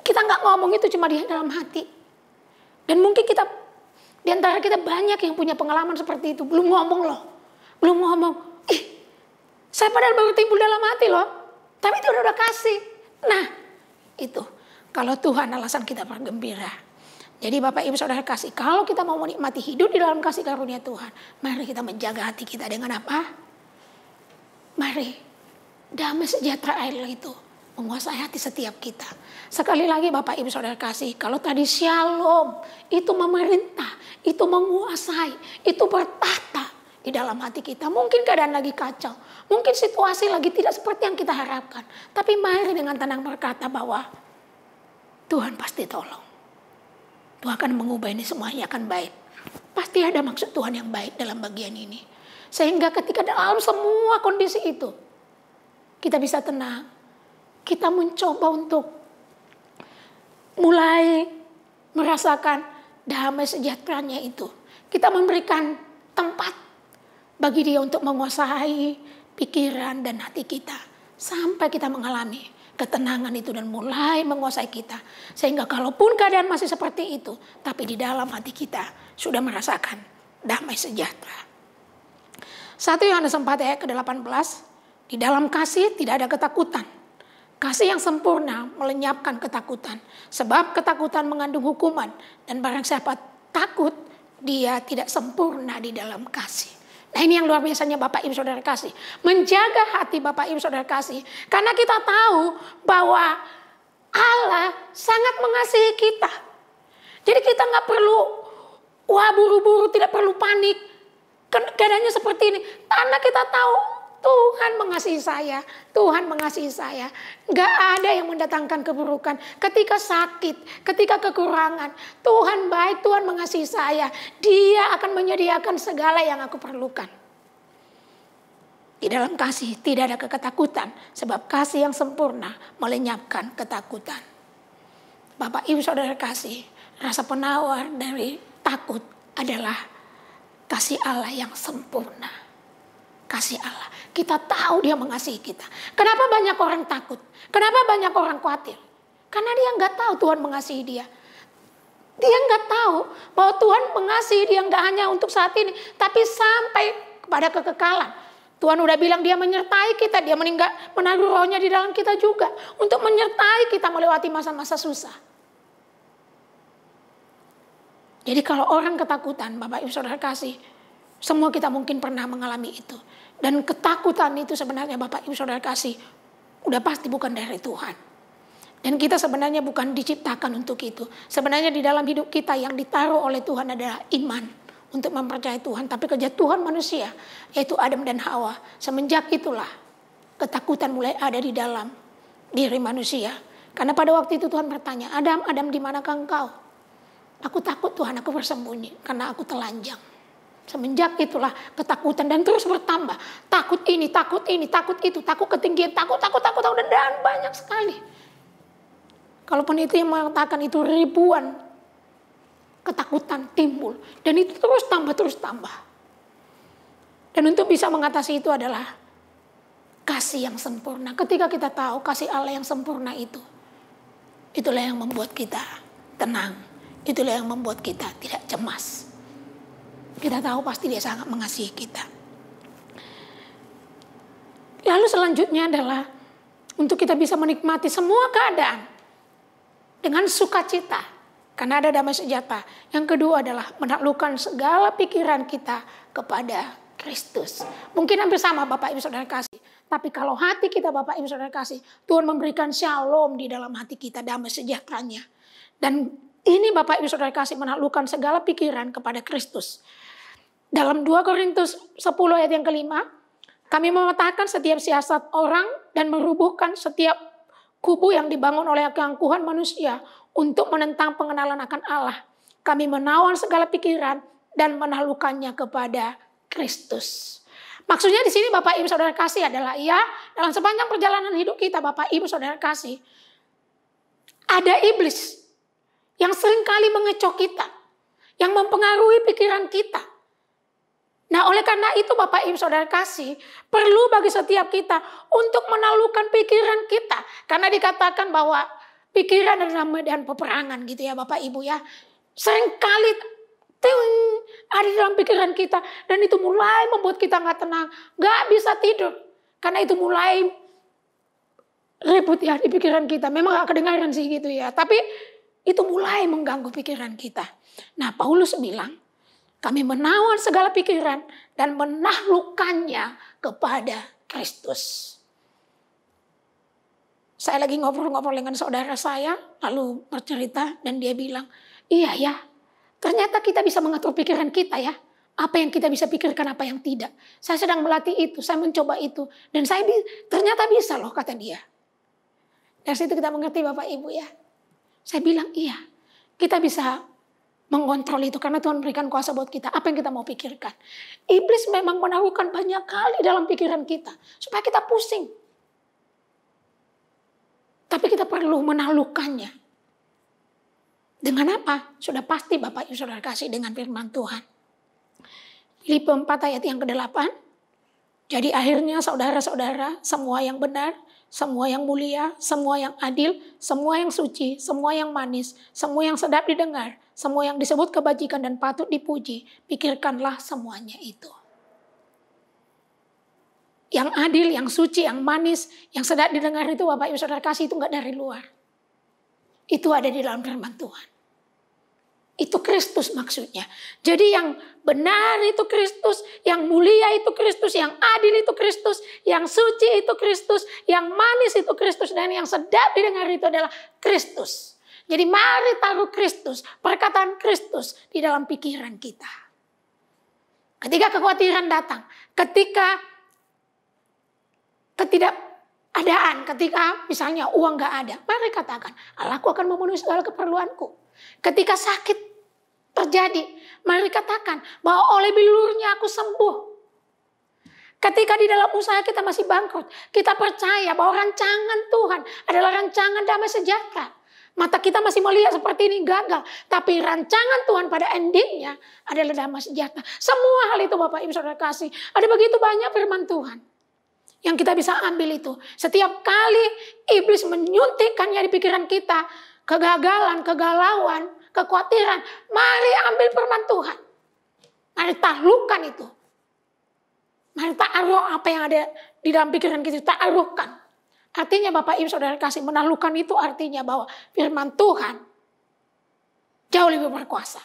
Kita nggak ngomong itu cuma di dalam hati. Dan mungkin kita di antara kita banyak yang punya pengalaman seperti itu. Belum ngomong loh. Belum ngomong. Saya padahal baru timbul dalam hati loh. Tapi Tuhan udah kasih. Nah itu. Kalau Tuhan alasan kita bergembira. Jadi Bapak Ibu Saudara kasih. Kalau kita mau menikmati hidup di dalam kasih karunia Tuhan. Mari kita menjaga hati kita dengan apa? Mari. Damai sejahtera Allah itu menguasai hati setiap kita. Sekali lagi Bapak Ibu Saudara kasih. Kalau tadi shalom itu memerintah. Itu menguasai. Itu bertata di dalam hati kita. Mungkin keadaan lagi kacau. Mungkin situasi lagi tidak seperti yang kita harapkan. Tapi mari dengan tenang berkata bahwa Tuhan pasti tolong. Tuhan akan mengubah ini semuanya akan baik. Pasti ada maksud Tuhan yang baik dalam bagian ini. Sehingga ketika dalam semua kondisi itu. Kita bisa tenang. Kita mencoba untuk mulai merasakan damai sejahteranya itu. Kita memberikan tempat bagi Dia untuk menguasai pikiran dan hati kita. Sampai kita mengalami ketenangan itu dan mulai menguasai kita. Sehingga kalaupun keadaan masih seperti itu. Tapi di dalam hati kita sudah merasakan damai sejahtera. 1 Yohanes 4 ayat ke-18. Di dalam kasih tidak ada ketakutan. Kasih yang sempurna melenyapkan ketakutan. Sebab ketakutan mengandung hukuman. Dan barang siapa takut, dia tidak sempurna di dalam kasih. Nah ini yang luar biasanya Bapak Ibu Saudara kasih. Menjaga hati Bapak Ibu Saudara kasih. Karena kita tahu bahwa Allah sangat mengasihi kita. Jadi kita gak perlu buru-buru, tidak perlu panik. Keadaannya seperti ini. Karena kita tahu Tuhan mengasihi saya, Tuhan mengasihi saya. Gak ada yang mendatangkan keburukan. Ketika sakit, ketika kekurangan, Tuhan baik, Tuhan mengasihi saya. Dia akan menyediakan segala yang aku perlukan. Di dalam kasih tidak ada ketakutan, sebab kasih yang sempurna melenyapkan ketakutan. Bapak Ibu Saudara kasih, rasa penawar dari takut adalah kasih Allah yang sempurna. Kasih Allah. Kita tahu Dia mengasihi kita. Kenapa banyak orang takut? Kenapa banyak orang khawatir? Karena dia nggak tahu Tuhan mengasihi dia. Dia nggak tahu bahwa Tuhan mengasihi dia nggak hanya untuk saat ini, tapi sampai kepada kekekalan. Tuhan udah bilang Dia menyertai kita, Dia menaruh rohnya di dalam kita juga untuk menyertai kita melewati masa-masa susah. Jadi kalau orang ketakutan, Bapak Ibu Saudara kasih, semua kita mungkin pernah mengalami itu. Dan ketakutan itu sebenarnya Bapak Ibu Saudara kasih, udah pasti bukan dari Tuhan. Dan kita sebenarnya bukan diciptakan untuk itu. Sebenarnya di dalam hidup kita yang ditaruh oleh Tuhan adalah iman untuk mempercayai Tuhan. Tapi kejatuhan manusia, yaitu Adam dan Hawa. Semenjak itulah ketakutan mulai ada di dalam diri manusia. Karena pada waktu itu Tuhan bertanya, Adam, Adam di manakah engkau? Aku takut Tuhan, aku bersembunyi karena aku telanjang. Semenjak itulah ketakutan dan terus bertambah. Takut ini, takut itu, takut ketinggian, takut, dan banyak sekali. Kalaupun itu yang mengatakan itu ribuan ketakutan timbul. Dan itu terus tambah. Dan untuk bisa mengatasi itu adalah kasih yang sempurna. Ketika kita tahu kasih Allah yang sempurna itu, itulah yang membuat kita tenang. Itulah yang membuat kita tidak cemas. Kita tahu pasti dia sangat mengasihi kita. Lalu selanjutnya adalah untuk kita bisa menikmati semua keadaan dengan sukacita. Karena ada damai sejahtera. Yang kedua adalah menaklukkan segala pikiran kita kepada Kristus. Mungkin hampir sama Bapak Ibu Saudara kasih. Tapi kalau hati kita Bapak Ibu Saudara kasih, Tuhan memberikan shalom di dalam hati kita, damai sejahteranya. Dan ini Bapak Ibu Saudara kasih menaklukkan segala pikiran kepada Kristus. Dalam 2 Korintus 10 ayat yang kelima, kami mematahkan setiap siasat orang dan merubuhkan setiap kubu yang dibangun oleh keangkuhan manusia untuk menentang pengenalan akan Allah. Kami menawan segala pikiran dan menaklukkannya kepada Kristus. Maksudnya di sini Bapak Ibu Saudara kasih adalah ya, dalam sepanjang perjalanan hidup kita Bapak Ibu Saudara kasih, ada iblis yang seringkali mengecoh kita, yang mempengaruhi pikiran kita. Nah, oleh karena itu Bapak Ibu Saudara kasih, perlu bagi setiap kita untuk menaklukkan pikiran kita. Karena dikatakan bahwa pikiran adalah medan peperangan gitu ya Bapak Ibu ya. Seringkali ada di dalam pikiran kita dan itu mulai membuat kita nggak tenang, nggak bisa tidur. Karena itu mulai ribut ya di pikiran kita. Memang gak kedengaran sih gitu ya, tapi itu mulai mengganggu pikiran kita. Nah, Paulus bilang, kami menawan segala pikiran dan menaklukkannya kepada Kristus. Saya lagi ngobrol-ngobrol dengan saudara saya, lalu bercerita dan dia bilang, iya ya, ternyata kita bisa mengatur pikiran kita ya. Apa yang kita bisa pikirkan, apa yang tidak. Saya sedang melatih itu, saya mencoba itu. Dan saya ternyata bisa loh, kata dia. Dari situ kita mengerti Bapak Ibu ya. Saya bilang iya, kita bisa mengontrol itu karena Tuhan berikan kuasa buat kita. Apa yang kita mau pikirkan. Iblis memang menaklukkan banyak kali dalam pikiran kita. Supaya kita pusing. Tapi kita perlu menaklukkannya. Dengan apa? Sudah pasti Bapak Ibu Saudara kasih dengan firman Tuhan. Filipi 4 ayat yang ke-8. Jadi akhirnya saudara-saudara, semua yang benar, semua yang mulia, semua yang adil, semua yang suci, semua yang manis, semua yang sedap didengar, semua yang disebut kebajikan dan patut dipuji, pikirkanlah semuanya itu. Yang adil, yang suci, yang manis, yang sedap didengar itu Bapak Ibu Saudara kasih itu enggak dari luar. Itu ada di dalam firman Tuhan. Itu Kristus maksudnya. Jadi yang benar itu Kristus, yang mulia itu Kristus, yang adil itu Kristus, yang suci itu Kristus, yang manis itu Kristus, dan yang sedap didengar itu adalah Kristus. Jadi mari taruh Kristus, perkataan Kristus di dalam pikiran kita. Ketika kekhawatiran datang, ketika ketidakadaan, ketika misalnya uang gak ada, mari katakan, Allahku akan memenuhi segala keperluanku. Ketika sakit terjadi, mari katakan bahwa oleh bilurnya aku sembuh. Ketika di dalam usaha kita masih bangkrut, kita percaya bahwa rancangan Tuhan adalah rancangan damai sejahtera. Mata kita masih melihat seperti ini gagal, tapi rancangan Tuhan pada endingnya adalah damai sejahtera. Semua hal itu Bapak Ibu Saudara kasih, ada begitu banyak firman Tuhan yang kita bisa ambil itu. Setiap kali iblis menyuntikkannya di pikiran kita, kegagalan, kegalauan, kekhawatiran, mari ambil firman Tuhan. Mari taklukkan itu. Mari taruh apa yang ada di dalam pikiran kita, taruhkan. Artinya Bapak Ibu Saudara kasih, menaklukkan itu artinya bahwa firman Tuhan jauh lebih berkuasa.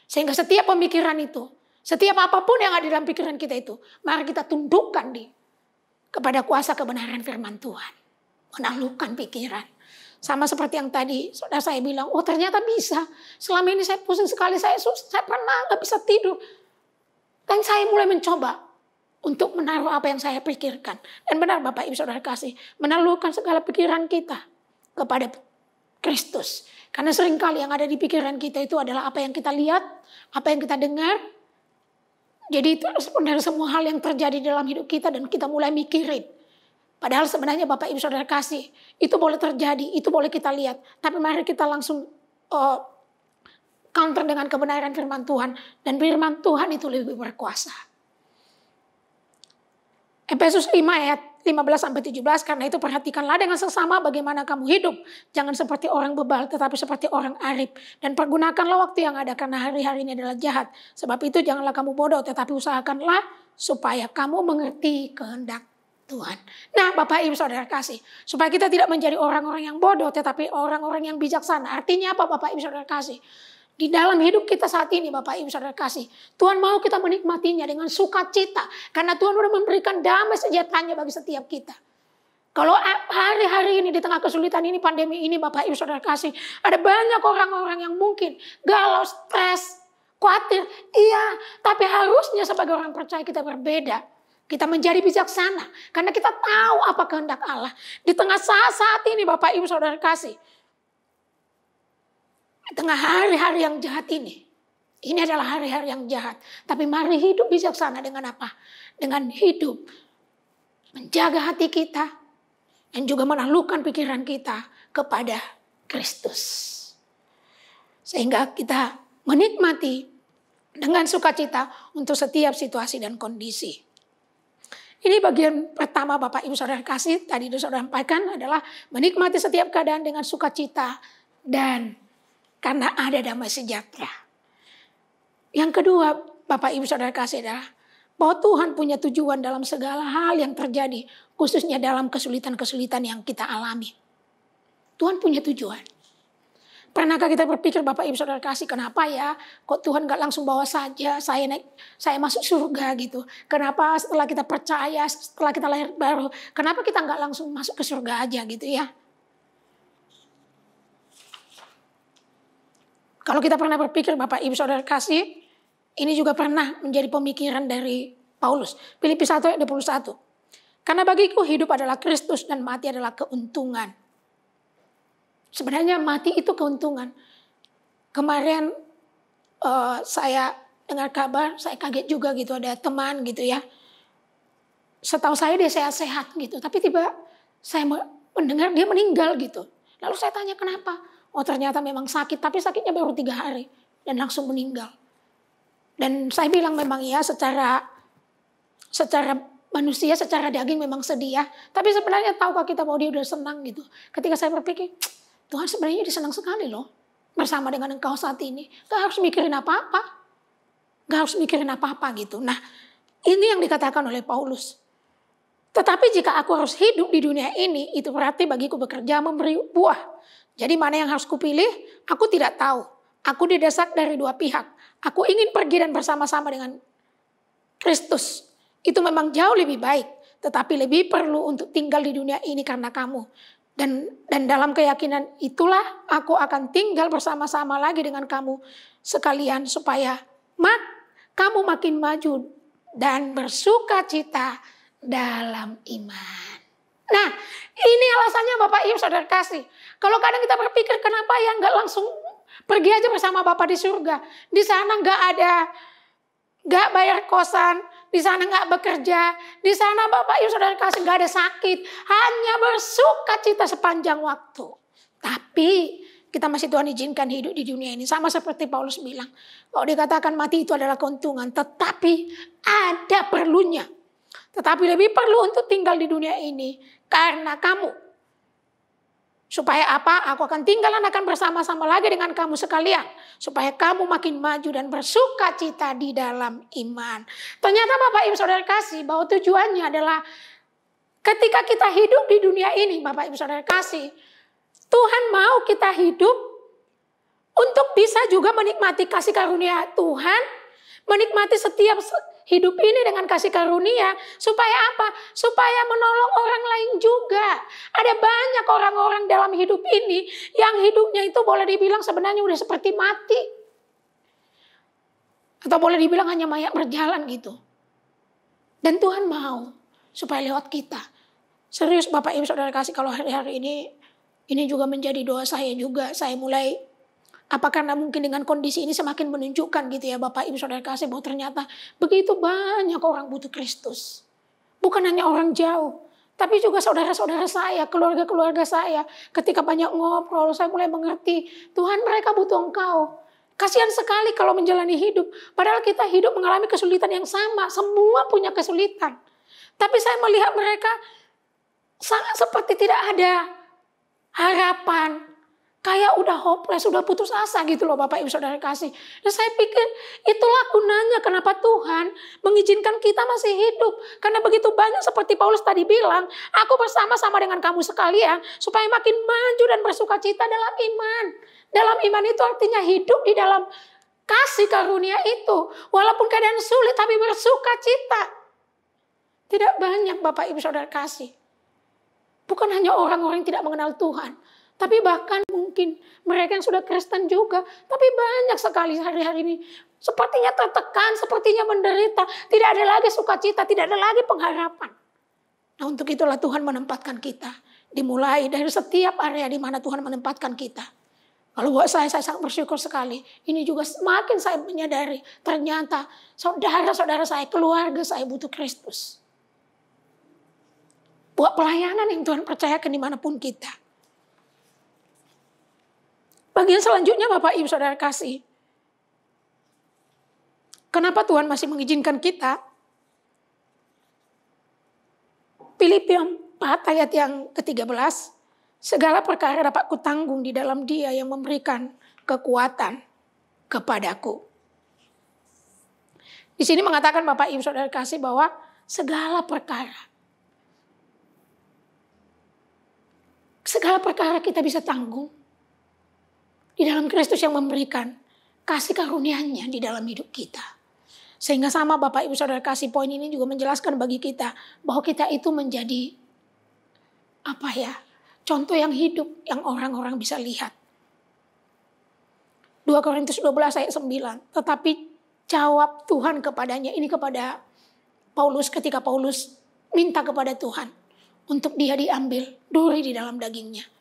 Sehingga setiap pemikiran itu, setiap apapun yang ada di dalam pikiran kita itu, mari kita tundukkan kepada kuasa kebenaran firman Tuhan. Menaklukkan pikiran. Sama seperti yang tadi saudara saya bilang, oh ternyata bisa. Selama ini saya pusing sekali, saya pernah gak bisa tidur. Dan saya mulai mencoba untuk menaruh apa yang saya pikirkan. Dan benar Bapak Ibu Saudara kasih, menaklukkan segala pikiran kita kepada Kristus. Karena seringkali yang ada di pikiran kita itu adalah apa yang kita lihat, apa yang kita dengar. Jadi itu dari semua hal yang terjadi dalam hidup kita dan kita mulai mikirin. Padahal sebenarnya Bapak Ibu Saudara kasih, itu boleh terjadi, itu boleh kita lihat. Tapi mari kita langsung counter dengan kebenaran firman Tuhan. Dan firman Tuhan itu lebih berkuasa. Efesus 5 ayat 15-17, karena itu perhatikanlah dengan sesama bagaimana kamu hidup. Jangan seperti orang bebal, tetapi seperti orang arif. Dan pergunakanlah waktu yang ada, karena hari-hari ini adalah jahat. Sebab itu janganlah kamu bodoh, tetapi usahakanlah supaya kamu mengerti kehendak Tuhan. Nah, Bapak Ibu Saudara kasih, supaya kita tidak menjadi orang-orang yang bodoh, tetapi orang-orang yang bijaksana. Artinya apa, Bapak Ibu Saudara kasih? Di dalam hidup kita saat ini, Bapak Ibu Saudara kasih, Tuhan mau kita menikmatinya dengan sukacita, karena Tuhan sudah memberikan damai sejatanya bagi setiap kita. Kalau hari-hari ini di tengah kesulitan ini, pandemi ini, Bapak Ibu Saudara kasih, ada banyak orang-orang yang mungkin galau, stres, khawatir. Iya, tapi harusnya sebagai orang percaya kita berbeda. Kita menjadi bijaksana, karena kita tahu apa kehendak Allah. Di tengah saat ini, Bapak Ibu Saudara kasih, di tengah hari-hari yang jahat ini adalah hari-hari yang jahat. Tapi mari hidup bijaksana dengan apa? Dengan hidup menjaga hati kita dan juga menaklukkan pikiran kita kepada Kristus. Sehingga kita menikmati dengan sukacita untuk setiap situasi dan kondisi. Ini bagian pertama Bapak Ibu Saudara kasih, tadi itu saudara sampaikan adalah menikmati setiap keadaan dengan sukacita dan karena ada damai sejahtera. Yang kedua, Bapak Ibu Saudara kasih adalah bahwa Tuhan punya tujuan dalam segala hal yang terjadi, khususnya dalam kesulitan-kesulitan yang kita alami. Tuhan punya tujuan. Pernahkah kita berpikir, Bapak Ibu Saudara kasih, kenapa ya kok Tuhan gak langsung bawa saja saya masuk surga gitu. Kenapa setelah kita percaya, setelah kita lahir baru, kenapa kita gak langsung masuk ke surga aja gitu ya. Kalau kita pernah berpikir, Bapak Ibu Saudara kasih, ini juga pernah menjadi pemikiran dari Paulus. Filipi 1 ayat 21. Karena bagiku hidup adalah Kristus dan mati adalah keuntungan. Sebenarnya mati itu keuntungan. Kemarin saya dengar kabar, saya kaget juga gitu, ada teman gitu ya. Setahu saya dia sehat-sehat gitu, tapi tiba saya mendengar dia meninggal gitu. Lalu saya tanya kenapa? Oh ternyata memang sakit, tapi sakitnya baru 3 hari dan langsung meninggal. Dan saya bilang memang ya secara manusia, secara daging memang sedih ya. Tapi sebenarnya tahukah kita bahwa dia udah senang gitu. Ketika saya berpikir, Tuhan sebenarnya dia senang sekali loh bersama dengan engkau saat ini. Gak harus mikirin apa-apa. Gak harus mikirin apa-apa gitu. Nah ini yang dikatakan oleh Paulus. Tetapi jika aku harus hidup di dunia ini, itu berarti bagiku bekerja memberi buah. Jadi mana yang harus kupilih? Aku tidak tahu. Aku didesak dari 2 pihak. Aku ingin pergi dan bersama-sama dengan Kristus. Itu memang jauh lebih baik. Tetapi lebih perlu untuk tinggal di dunia ini karena kamu. Dan dalam keyakinan itulah aku akan tinggal bersama-sama lagi dengan kamu sekalian. Supaya kamu makin maju dan bersuka cita dalam iman. Nah, ini alasannya Bapak Ibu Saudara kasih. Kalau kadang kita berpikir kenapa ya nggak langsung pergi aja bersama Bapak di surga. Di sana nggak bayar kosan, di sana nggak bekerja, di sana Bapak Ibu Saudara kasih nggak ada sakit, hanya bersuka cita sepanjang waktu. Tapi kita masih Tuhan izinkan hidup di dunia ini. Sama seperti Paulus bilang, kalau dikatakan mati itu adalah keuntungan, tetapi ada perlunya. Tetapi lebih perlu untuk tinggal di dunia ini karena kamu. Supaya apa? Aku akan tinggal dan akan bersama-sama lagi dengan kamu sekalian. Supaya kamu makin maju dan bersuka cita di dalam iman. Ternyata Bapak Ibu Saudara kasih bahwa tujuannya adalah ketika kita hidup di dunia ini, Bapak Ibu Saudara kasih, Tuhan mau kita hidup untuk bisa juga menikmati kasih karunia Tuhan, menikmati setiap hidup ini dengan kasih karunia. Supaya apa? Supaya menolong orang lain juga. Ada banyak orang-orang dalam hidup ini yang hidupnya itu boleh dibilang sebenarnya udah seperti mati. Atau boleh dibilang hanya mayat berjalan gitu. Dan Tuhan mau supaya lewat kita. Serius Bapak Ibu Saudara kasih, kalau hari-hari ini juga menjadi doa saya juga. Saya mulai apa karena mungkin dengan kondisi ini semakin menunjukkan gitu ya Bapak Ibu Saudara kasih bahwa ternyata begitu banyak orang butuh Kristus. Bukan hanya orang jauh, tapi juga saudara-saudara saya, keluarga-keluarga saya. Ketika banyak ngobrol, saya mulai mengerti Tuhan mereka butuh Engkau. Kasihan sekali kalau menjalani hidup, padahal kita hidup mengalami kesulitan yang sama, semua punya kesulitan. Tapi saya melihat mereka sangat seperti tidak ada harapan. Kayak udah hopeless, udah putus asa gitu loh Bapak Ibu Saudara kasih. Dan saya pikir itulah gunanya kenapa Tuhan mengizinkan kita masih hidup. Karena begitu banyak seperti Paulus tadi bilang, aku bersama-sama dengan kamu sekalian supaya makin maju dan bersuka cita dalam iman. Dalam iman itu artinya hidup di dalam kasih karunia itu. Walaupun keadaan sulit tapi bersuka cita. Tidak banyak Bapak Ibu Saudara kasih. Bukan hanya orang-orang yang tidak mengenal Tuhan. Tapi bahkan mungkin mereka yang sudah Kristen juga. Tapi banyak sekali hari-hari ini. Sepertinya tertekan, sepertinya menderita. Tidak ada lagi sukacita, tidak ada lagi pengharapan. Nah untuk itulah Tuhan menempatkan kita. Dimulai dari setiap area di mana Tuhan menempatkan kita. Kalau buat saya sangat bersyukur sekali. Ini juga semakin saya menyadari. Ternyata saudara-saudara saya, keluarga saya butuh Kristus. Buat pelayanan yang Tuhan percayakan dimanapun kita. Bagian selanjutnya Bapak Ibu Saudara kasih. Kenapa Tuhan masih mengizinkan kita? Filipi 4 ayat yang ke-13. Segala perkara dapat kutanggung di dalam Dia yang memberikan kekuatan kepadaku. Di sini mengatakan Bapak Ibu Saudara kasih bahwa segala perkara. Segala perkara kita bisa tanggung. Di dalam Kristus yang memberikan kasih karunia-Nya di dalam hidup kita. Sehingga sama Bapak Ibu Saudara kasih poin ini juga menjelaskan bagi kita bahwa kita itu menjadi contoh yang hidup yang orang-orang bisa lihat. 2 Korintus 12 ayat 9. Tetapi jawab Tuhan kepadanya, ini kepada Paulus ketika Paulus minta kepada Tuhan untuk dia diambil duri di dalam dagingnya.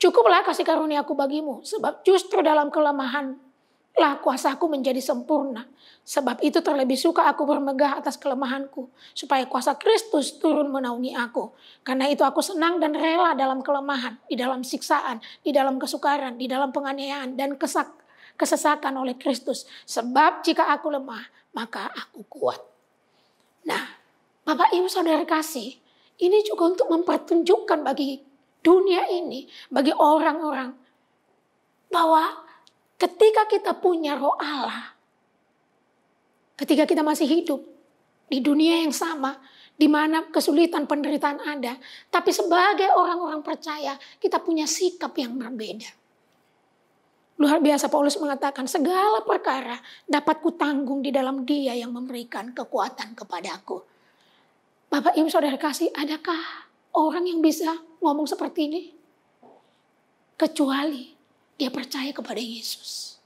Cukuplah kasih karuniaku bagimu, sebab justru dalam kelemahanlah kuasaku menjadi sempurna. Sebab itu terlebih suka aku bermegah atas kelemahanku, supaya kuasa Kristus turun menaungi aku. Karena itu aku senang dan rela dalam kelemahan, di dalam siksaan, di dalam kesukaran, di dalam penganiayaan dan kesesakan oleh Kristus. Sebab jika aku lemah, maka aku kuat. Nah, Bapak Ibu Saudara kasih, ini juga untuk mempertunjukkan bagi dunia ini, bagi orang-orang, bahwa ketika kita punya Roh Allah, ketika kita masih hidup di dunia yang sama, di mana kesulitan penderitaan ada, tapi sebagai orang-orang percaya, kita punya sikap yang berbeda. Luar biasa Paulus mengatakan, segala perkara dapat kutanggung di dalam Dia yang memberikan kekuatan kepadaku. Bapak Ibu Saudara kasih, adakah orang yang bisa ngomong seperti ini? Kecuali dia percaya kepada Yesus.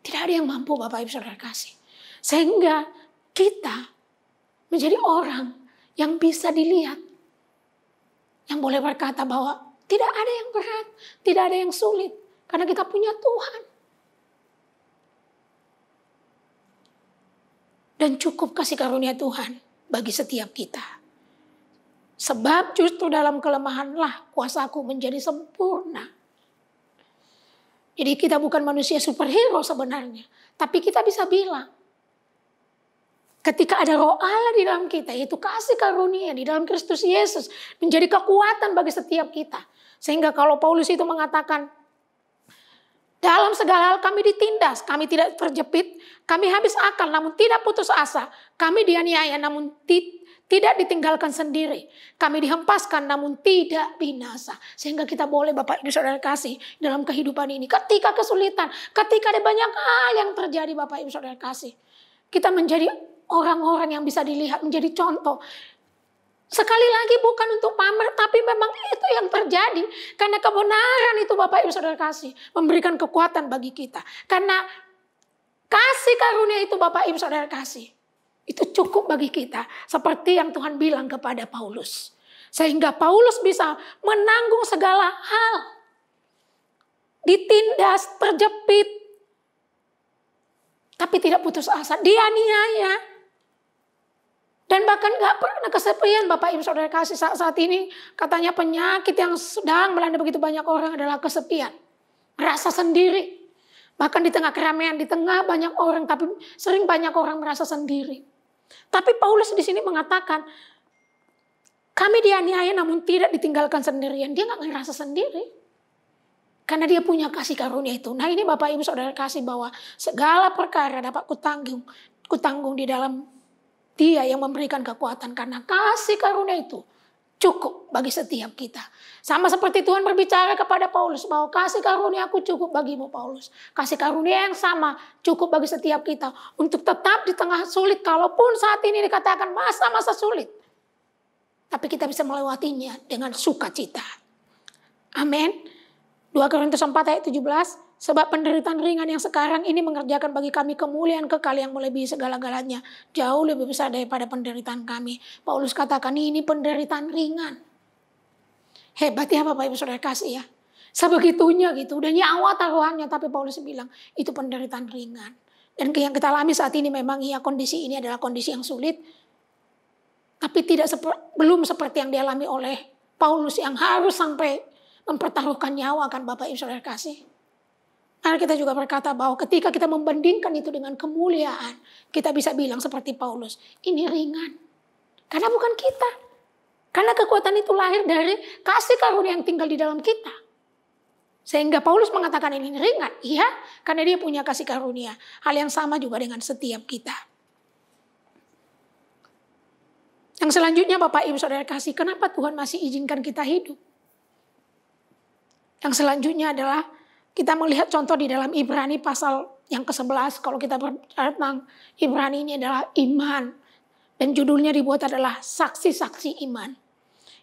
Tidak ada yang mampu Bapak Ibu Saudara kasih. Sehingga kita menjadi orang yang bisa dilihat. Yang boleh berkata bahwa tidak ada yang berat, tidak ada yang sulit. Karena kita punya Tuhan. Dan cukup kasih karunia Tuhan bagi setiap kita. Sebab justru dalam kelemahanlah kuasaku menjadi sempurna. Jadi kita bukan manusia superhero sebenarnya. Tapi kita bisa bilang, ketika ada Roh Allah di dalam kita, yaitu kasih karunia di dalam Kristus Yesus, menjadi kekuatan bagi setiap kita. Sehingga kalau Paulus itu mengatakan, dalam segala hal kami ditindas, kami tidak terjepit, kami habis akal namun tidak putus asa, kami dianiaya namun tidak ditinggalkan sendiri. Kami dihempaskan namun tidak binasa. Sehingga kita boleh Bapak Ibu Saudara kasih dalam kehidupan ini. Ketika kesulitan, ketika ada banyak hal yang terjadi Bapak Ibu Saudara kasih. Kita menjadi orang-orang yang bisa dilihat, menjadi contoh. Sekali lagi bukan untuk pamer, tapi memang itu yang terjadi. Karena kebenaran itu Bapak Ibu Saudara kasih. Memberikan kekuatan bagi kita. Karena kasih karunia itu Bapak Ibu Saudara kasih. Itu cukup bagi kita. Seperti yang Tuhan bilang kepada Paulus. Sehingga Paulus bisa menanggung segala hal. Ditindas, terjepit. Tapi tidak putus asa. Dianiaya. Dan bahkan gak pernah kesepian Bapak Ibu Saudara kasih. Saat ini katanya penyakit yang sedang melanda begitu banyak orang adalah kesepian. Merasa sendiri. Bahkan di tengah keramaian, di tengah banyak orang. Tapi sering banyak orang merasa sendiri. Tapi Paulus di sini mengatakan, Kami dianiaya namun tidak ditinggalkan sendirian. Dia nggak ngerasa sendiri. Karena dia punya kasih karunia itu. Nah ini Bapak Ibu Saudara kasih bahwa segala perkara dapat kutanggung di dalam Dia yang memberikan kekuatan. Karena kasih karunia itu cukup bagi setiap kita. Sama seperti Tuhan berbicara kepada Paulus bahwa kasih karunia aku cukup bagimu Paulus. Kasih karunia yang sama cukup bagi setiap kita. Untuk tetap di tengah sulit. Kalaupun saat ini dikatakan masa-masa sulit. Tapi kita bisa melewatinya dengan sukacita. Amin. 2 Korintus 4 ayat 17. Sebab penderitaan ringan yang sekarang ini mengerjakan bagi kami kemuliaan kekal yang melebihi segala-galanya. Jauh lebih besar daripada penderitaan kami. Paulus katakan ini penderitaan ringan. Hebat ya Bapak Ibu Saudara kasih ya. Sebegitunya gitu. Udah nyawa taruhannya. Tapi Paulus bilang itu penderitaan ringan. Dan yang kita alami saat ini memang ya kondisi ini adalah kondisi yang sulit. Tapi belum seperti yang dialami oleh Paulus yang harus sampai mempertaruhkan nyawa kan Bapak Ibu Saudara kasih. Karena kita juga berkata bahwa ketika kita membandingkan itu dengan kemuliaan, kita bisa bilang seperti Paulus, ini ringan. Karena bukan kita. Karena kekuatan itu lahir dari kasih karunia yang tinggal di dalam kita. Sehingga Paulus mengatakan ini ringan. Iya, karena dia punya kasih karunia. Hal yang sama juga dengan setiap kita. Yang selanjutnya Bapak Ibu Saudara kasih, kenapa Tuhan masih izinkan kita hidup? Yang selanjutnya adalah kita melihat contoh di dalam Ibrani pasal yang ke-11. Kalau kita berbicara tentang Ibrani ini adalah iman. Dan judulnya dibuat adalah saksi-saksi iman.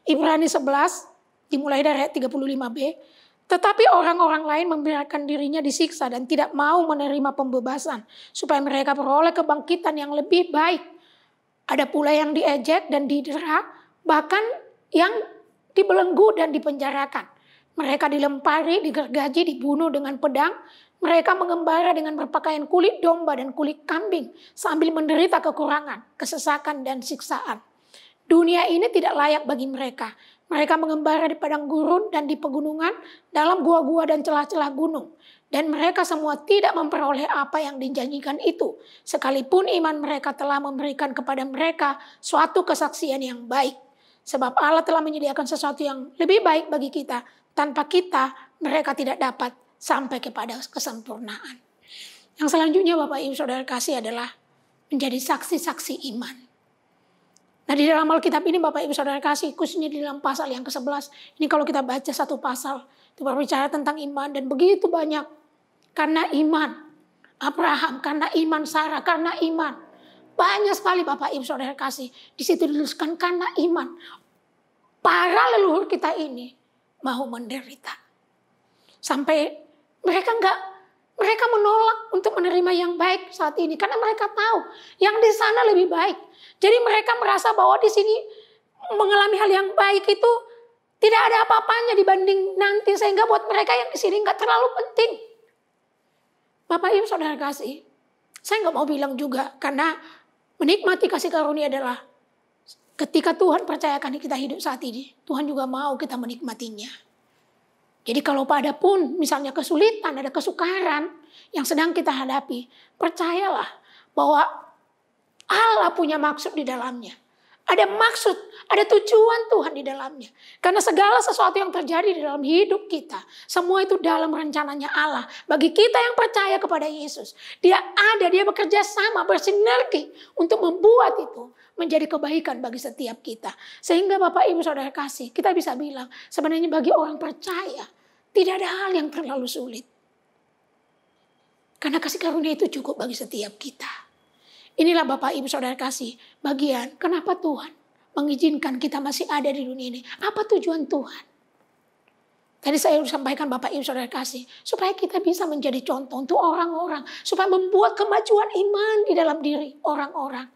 Ibrani 11 dimulai dari ayat 35b. Tetapi orang-orang lain membiarkan dirinya disiksa dan tidak mau menerima pembebasan. Supaya mereka beroleh kebangkitan yang lebih baik. Ada pula yang diejek dan didera, bahkan yang dibelenggu dan dipenjarakan. Mereka dilempari, digergaji, dibunuh dengan pedang. Mereka mengembara dengan berpakaian kulit domba dan kulit kambing sambil menderita kekurangan, kesesakan dan siksaan. Dunia ini tidak layak bagi mereka. Mereka mengembara di padang gurun dan di pegunungan, dalam gua-gua dan celah-celah gunung. Dan mereka semua tidak memperoleh apa yang dijanjikan itu. Sekalipun iman mereka telah memberikan kepada mereka suatu kesaksian yang baik. Sebab Allah telah menyediakan sesuatu yang lebih baik bagi kita. Tanpa kita, mereka tidak dapat sampai kepada kesempurnaan. Yang selanjutnya Bapak Ibu Saudara kasih adalah menjadi saksi-saksi iman. Nah di dalam Alkitab ini Bapak Ibu Saudara kasih, khususnya di dalam pasal yang ke-11. Ini kalau kita baca satu pasal, itu berbicara tentang iman dan begitu banyak. Karena iman Abraham, karena iman Sarah, karena iman. Banyak sekali Bapak Ibu Saudara kasih. Di situ dituliskan karena iman. Para leluhur kita ini mau menderita. Sampai mereka menolak untuk menerima yang baik saat ini. Karena mereka tahu yang di sana lebih baik. Jadi mereka merasa bahwa di sini mengalami hal yang baik itu tidak ada apa-apanya dibanding nanti. Sehingga buat mereka yang di sini nggak terlalu penting. Bapak Ibu Saudara kasih, saya nggak mau bilang juga karena menikmati kasih karunia adalah ketika Tuhan percayakan kita hidup saat ini, Tuhan juga mau kita menikmatinya. Jadi kalau pada pun misalnya kesulitan, ada kesukaran yang sedang kita hadapi, percayalah bahwa Allah punya maksud di dalamnya. Ada maksud, ada tujuan Tuhan di dalamnya. Karena segala sesuatu yang terjadi di dalam hidup kita, semua itu dalam rencananya Allah. Bagi kita yang percaya kepada Yesus, dia bekerja sama, bersinergi untuk membuat itu menjadi kebaikan bagi setiap kita. Sehingga Bapak Ibu Saudara kasih, kita bisa bilang sebenarnya bagi orang percaya, tidak ada hal yang terlalu sulit. Karena kasih karunia itu cukup bagi setiap kita. Inilah Bapak Ibu Saudara kasih bagian kenapa Tuhan mengizinkan kita masih ada di dunia ini. Apa tujuan Tuhan? Tadi saya sampaikan Bapak Ibu Saudara kasih supaya kita bisa menjadi contoh untuk orang-orang. Supaya membuat kemajuan iman di dalam diri orang-orang.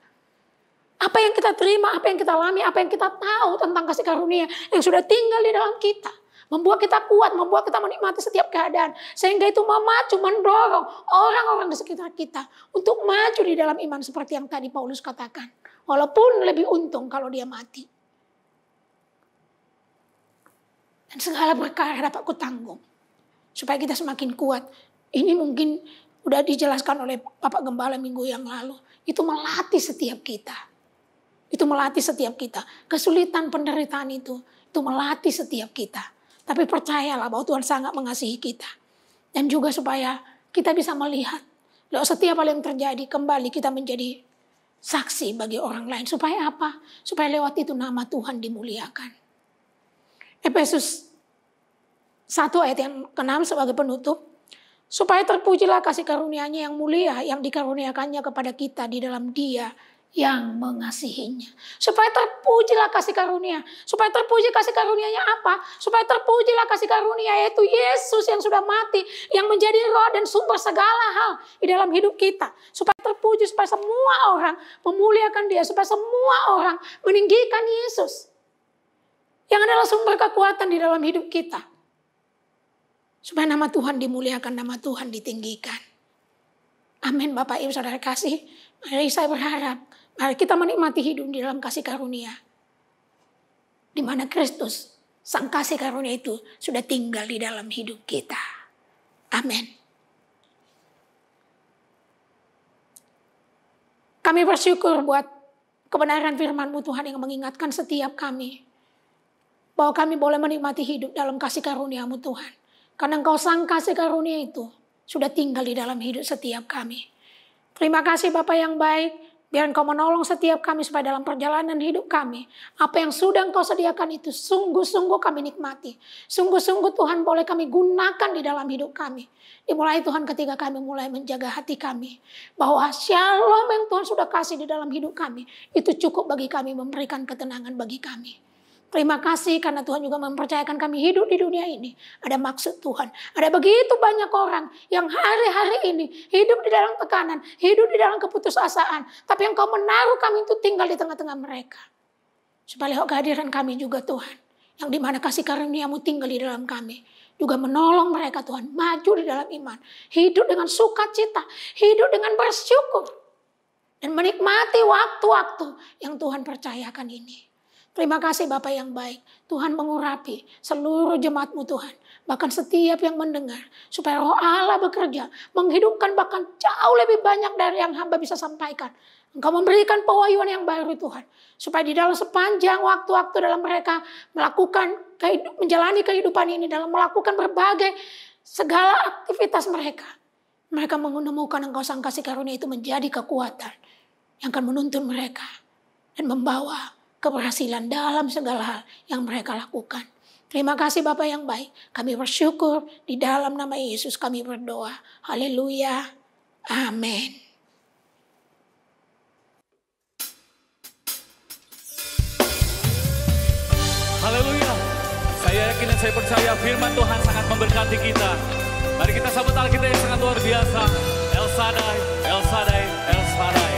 Apa yang kita terima, apa yang kita alami, apa yang kita tahu tentang kasih karunia yang sudah tinggal di dalam kita. Membuat kita kuat, membuat kita menikmati setiap keadaan. Sehingga itu memacu, mendorong orang-orang di sekitar kita untuk maju di dalam iman seperti yang tadi Paulus katakan. Walaupun lebih untung kalau dia mati. Dan segala perkara dapat kutanggung. Supaya kita semakin kuat. Ini mungkin udah dijelaskan oleh Bapak Gembala minggu yang lalu. Itu melatih setiap kita. Itu melatih setiap kita. Kesulitan penderitaan itu melatih setiap kita. Tapi percayalah bahwa Tuhan sangat mengasihi kita. Dan juga supaya kita bisa melihat lewat setiap hal yang terjadi, kembali kita menjadi saksi bagi orang lain. Supaya apa? Supaya lewat itu nama Tuhan dimuliakan. Efesus 1 ayat yang ke-6 sebagai penutup. Supaya terpujilah kasih karunia-Nya yang mulia yang dikaruniakannya kepada kita di dalam Dia yang mengasihinya. Supaya terpujilah kasih karunia. Supaya terpuji kasih karunia-Nya apa? Supaya terpujilah kasih karunia, yaitu Yesus yang sudah mati, yang menjadi roh dan sumber segala hal di dalam hidup kita. Supaya terpuji, supaya semua orang memuliakan Dia, supaya semua orang meninggikan Yesus yang adalah sumber kekuatan di dalam hidup kita. Supaya nama Tuhan dimuliakan, nama Tuhan ditinggikan. Amin Bapak Ibu Saudara kasih. Mari saya berharap, mari kita menikmati hidup di dalam kasih karunia. Di mana Kristus, sang kasih karunia itu sudah tinggal di dalam hidup kita. Amin. Kami bersyukur buat kebenaran firman-Mu Tuhan yang mengingatkan setiap kami. Bahwa kami boleh menikmati hidup dalam kasih karunia-Mu Tuhan. Karena Engkau sang kasih karunia itu sudah tinggal di dalam hidup setiap kami. Terima kasih Bapa yang baik. Biar Engkau menolong setiap kami supaya dalam perjalanan hidup kami. Apa yang sudah Engkau sediakan itu sungguh-sungguh kami nikmati. Sungguh-sungguh Tuhan boleh kami gunakan di dalam hidup kami. Dimulai Tuhan ketika kami mulai menjaga hati kami. Bahwa shalom yang Tuhan sudah kasih di dalam hidup kami. Itu cukup bagi kami memberikan ketenangan bagi kami. Terima kasih karena Tuhan juga mempercayakan kami hidup di dunia ini. Ada maksud Tuhan. Ada begitu banyak orang yang hari-hari ini hidup di dalam tekanan, hidup di dalam keputusasaan. Tapi Engkau menaruh kami untuk tinggal di tengah-tengah mereka. Supaya lewat kehadiran kami juga Tuhan. Yang dimana kasih karunia-Mu tinggal di dalam kami. Juga menolong mereka Tuhan maju di dalam iman. Hidup dengan sukacita. Hidup dengan bersyukur. Dan menikmati waktu-waktu yang Tuhan percayakan ini. Terima kasih Bapak yang baik. Tuhan mengurapi seluruh jemaat-Mu Tuhan. Bahkan setiap yang mendengar. Supaya roh Allah bekerja. Menghidupkan bahkan jauh lebih banyak dari yang hamba bisa sampaikan. Engkau memberikan pewahyuan yang baru Tuhan. Supaya di dalam sepanjang waktu-waktu dalam mereka melakukan, menjalani kehidupan ini. Dalam melakukan berbagai segala aktivitas mereka. Mereka menemukan Engkau sang kasih karunia itu menjadi kekuatan. Yang akan menuntun mereka. Dan membawa keberhasilan dalam segala hal yang mereka lakukan. Terima kasih Bapak yang baik. Kami bersyukur di dalam nama Yesus kami berdoa. Haleluya. Amin. Haleluya. Saya yakin dan saya percaya firman Tuhan sangat memberkati kita. Mari kita sambut Allah kita yang sangat luar biasa. El Shaddai, El Shaddai, El Shaddai.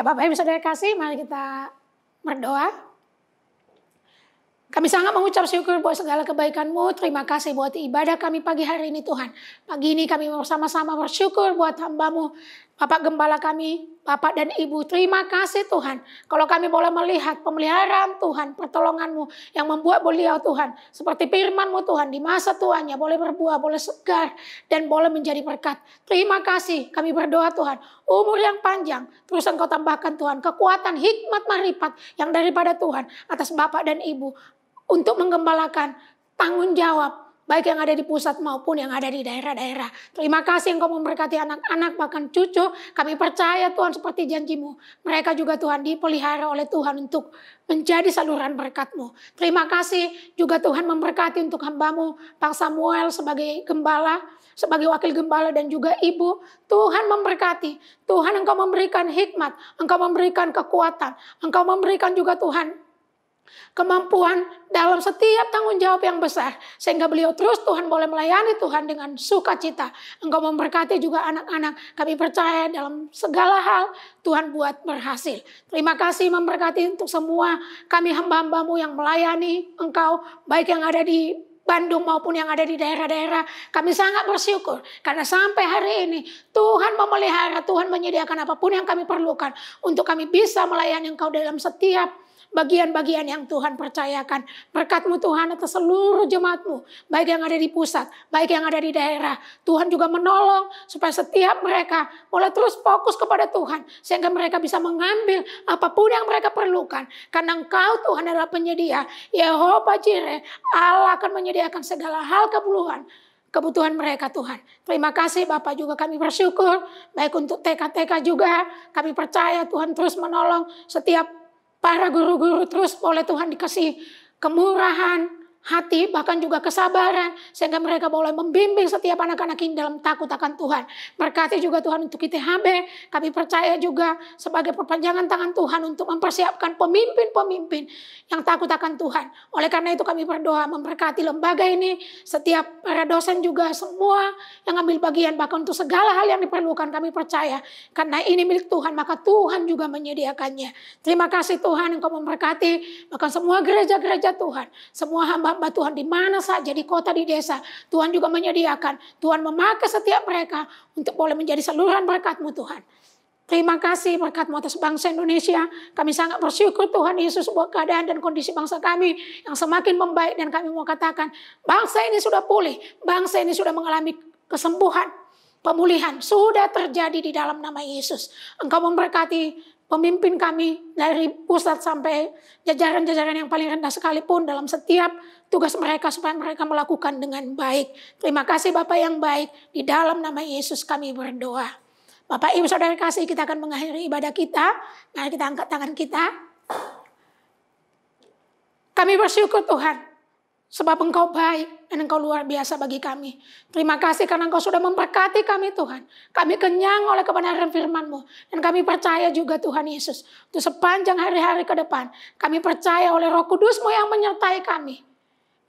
Ya Bapak Ibu Saudara kasih, mari kita berdoa. Kami sangat mengucap syukur buat segala kebaikan-Mu. Terima kasih buat ibadah kami pagi hari ini Tuhan. Pagi ini kami bersama-sama bersyukur buat hamba-Mu, Bapak Gembala kami, Bapak dan Ibu. Terima kasih Tuhan. Kalau kami boleh melihat pemeliharaan Tuhan, pertolongan-Mu yang membuat beliau Tuhan. Seperti firman-Mu Tuhan, di masa tuanya boleh berbuah, boleh segar, dan boleh menjadi berkat. Terima kasih, kami berdoa Tuhan. Umur yang panjang, terus Engkau tambahkan Tuhan. Kekuatan, hikmat, marifat yang daripada Tuhan atas Bapak dan Ibu. Untuk menggembalakan tanggung jawab baik yang ada di pusat maupun yang ada di daerah-daerah. Terima kasih Engkau memberkati anak-anak bahkan cucu. Kami percaya Tuhan seperti janji-Mu. Mereka juga Tuhan dipelihara oleh Tuhan untuk menjadi saluran berkat-Mu. Terima kasih juga Tuhan memberkati untuk hamba-Mu Pak Samuel sebagai gembala, sebagai wakil gembala dan juga ibu. Tuhan memberkati. Tuhan Engkau memberikan hikmat, Engkau memberikan kekuatan, Engkau memberikan juga Tuhan kemampuan dalam setiap tanggung jawab yang besar. Sehingga beliau terus Tuhan boleh melayani Tuhan dengan sukacita. Engkau memberkati juga anak-anak. Kami percaya dalam segala hal Tuhan buat berhasil. Terima kasih memberkati untuk semua kami hamba-hamba-Mu yang melayani Engkau. Baik yang ada di Bandung maupun yang ada di daerah-daerah. Kami sangat bersyukur. Karena sampai hari ini Tuhan memelihara, Tuhan menyediakan apapun yang kami perlukan. Untuk kami bisa melayani Engkau dalam setiap bagian-bagian yang Tuhan percayakan. Berkat-Mu Tuhan atas seluruh jemaat-Mu. Baik yang ada di pusat, baik yang ada di daerah. Tuhan juga menolong supaya setiap mereka boleh terus fokus kepada Tuhan. Sehingga mereka bisa mengambil apapun yang mereka perlukan. Karena Engkau Tuhan adalah penyedia. Yehova Jireh, Allah akan menyediakan segala hal kebutuhan mereka Tuhan. Terima kasih Bapak, juga kami bersyukur. Baik untuk TK-TK juga. Kami percaya Tuhan terus menolong setiap para guru-guru, terus boleh Tuhan dikasih kemurahan hati, bahkan juga kesabaran, sehingga mereka boleh membimbing setiap anak-anak ini dalam takut akan Tuhan. Berkati juga Tuhan untuk ITHB, kami percaya juga sebagai perpanjangan tangan Tuhan untuk mempersiapkan pemimpin-pemimpin yang takut akan Tuhan. Oleh karena itu kami berdoa memberkati lembaga ini, setiap para dosen juga semua yang ambil bagian, bahkan untuk segala hal yang diperlukan kami percaya. Karena ini milik Tuhan, maka Tuhan juga menyediakannya. Terima kasih Tuhan, Engkau memberkati, bahkan semua gereja-gereja Tuhan, semua hamba Tuhan di mana saja, di kota, di desa, Tuhan juga menyediakan. Tuhan memakai setiap mereka untuk boleh menjadi saluran berkat-Mu Tuhan. Terima kasih berkat-Mu atas bangsa Indonesia. Kami sangat bersyukur Tuhan Yesus buat keadaan dan kondisi bangsa kami yang semakin membaik. Dan kami mau katakan bangsa ini sudah pulih, bangsa ini sudah mengalami kesembuhan, pemulihan sudah terjadi di dalam nama Yesus. Engkau memberkati pemimpin kami dari pusat sampai jajaran-jajaran yang paling rendah sekalipun dalam setiap tugas mereka supaya mereka melakukan dengan baik. Terima kasih Bapak yang baik, di dalam nama Yesus kami berdoa. Bapak Ibu Saudara kasih, kita akan mengakhiri ibadah kita. Mari kita angkat tangan kita. Kami bersyukur Tuhan, sebab Engkau baik dan Engkau luar biasa bagi kami. Terima kasih karena Engkau sudah memberkati kami Tuhan. Kami kenyang oleh kebenaran firman-Mu. Dan kami percaya juga Tuhan Yesus, untuk sepanjang hari-hari ke depan, kami percaya oleh Roh Kudus-Mu yang menyertai kami.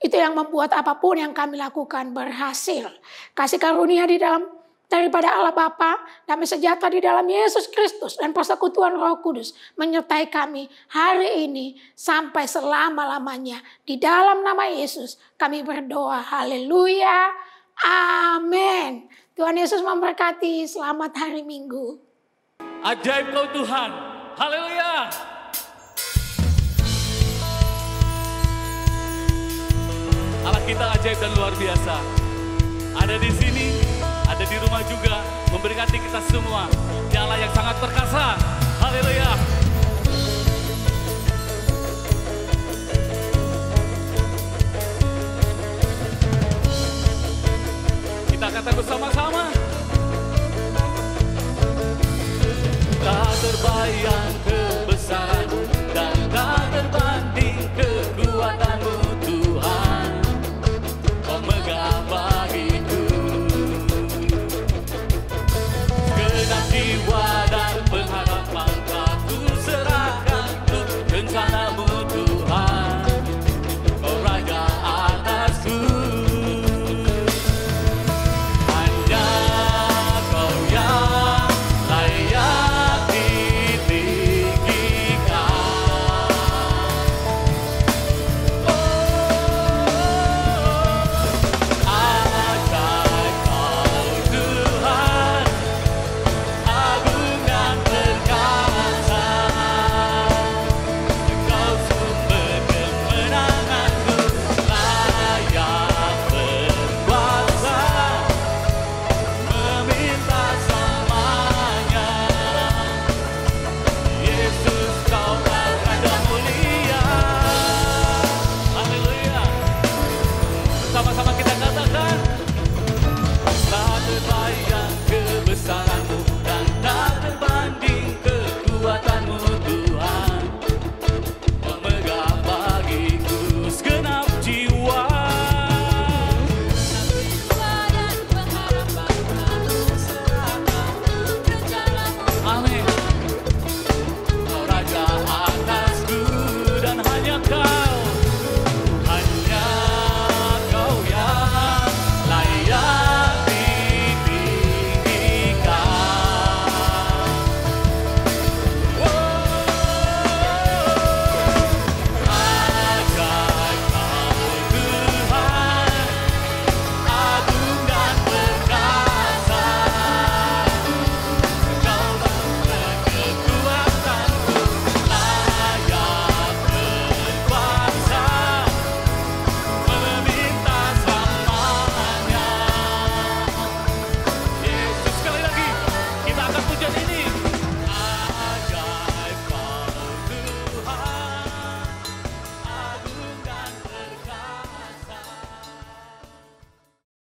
Itu yang membuat apapun yang kami lakukan berhasil. Kasih karunia di dalam daripada Allah Bapa, damai sejahtera di dalam Yesus Kristus, dan persekutuan Roh Kudus menyertai kami hari ini sampai selama-lamanya. Di dalam nama Yesus kami berdoa. Haleluya. Amin. Tuhan Yesus memberkati. Selamat hari Minggu. Ajaib Kau Tuhan. Haleluya. Allah kita ajaib dan luar biasa. Ada di sini, ada di rumah juga, memberkati kita semua. Dia Allah yang sangat perkasa. Haleluya.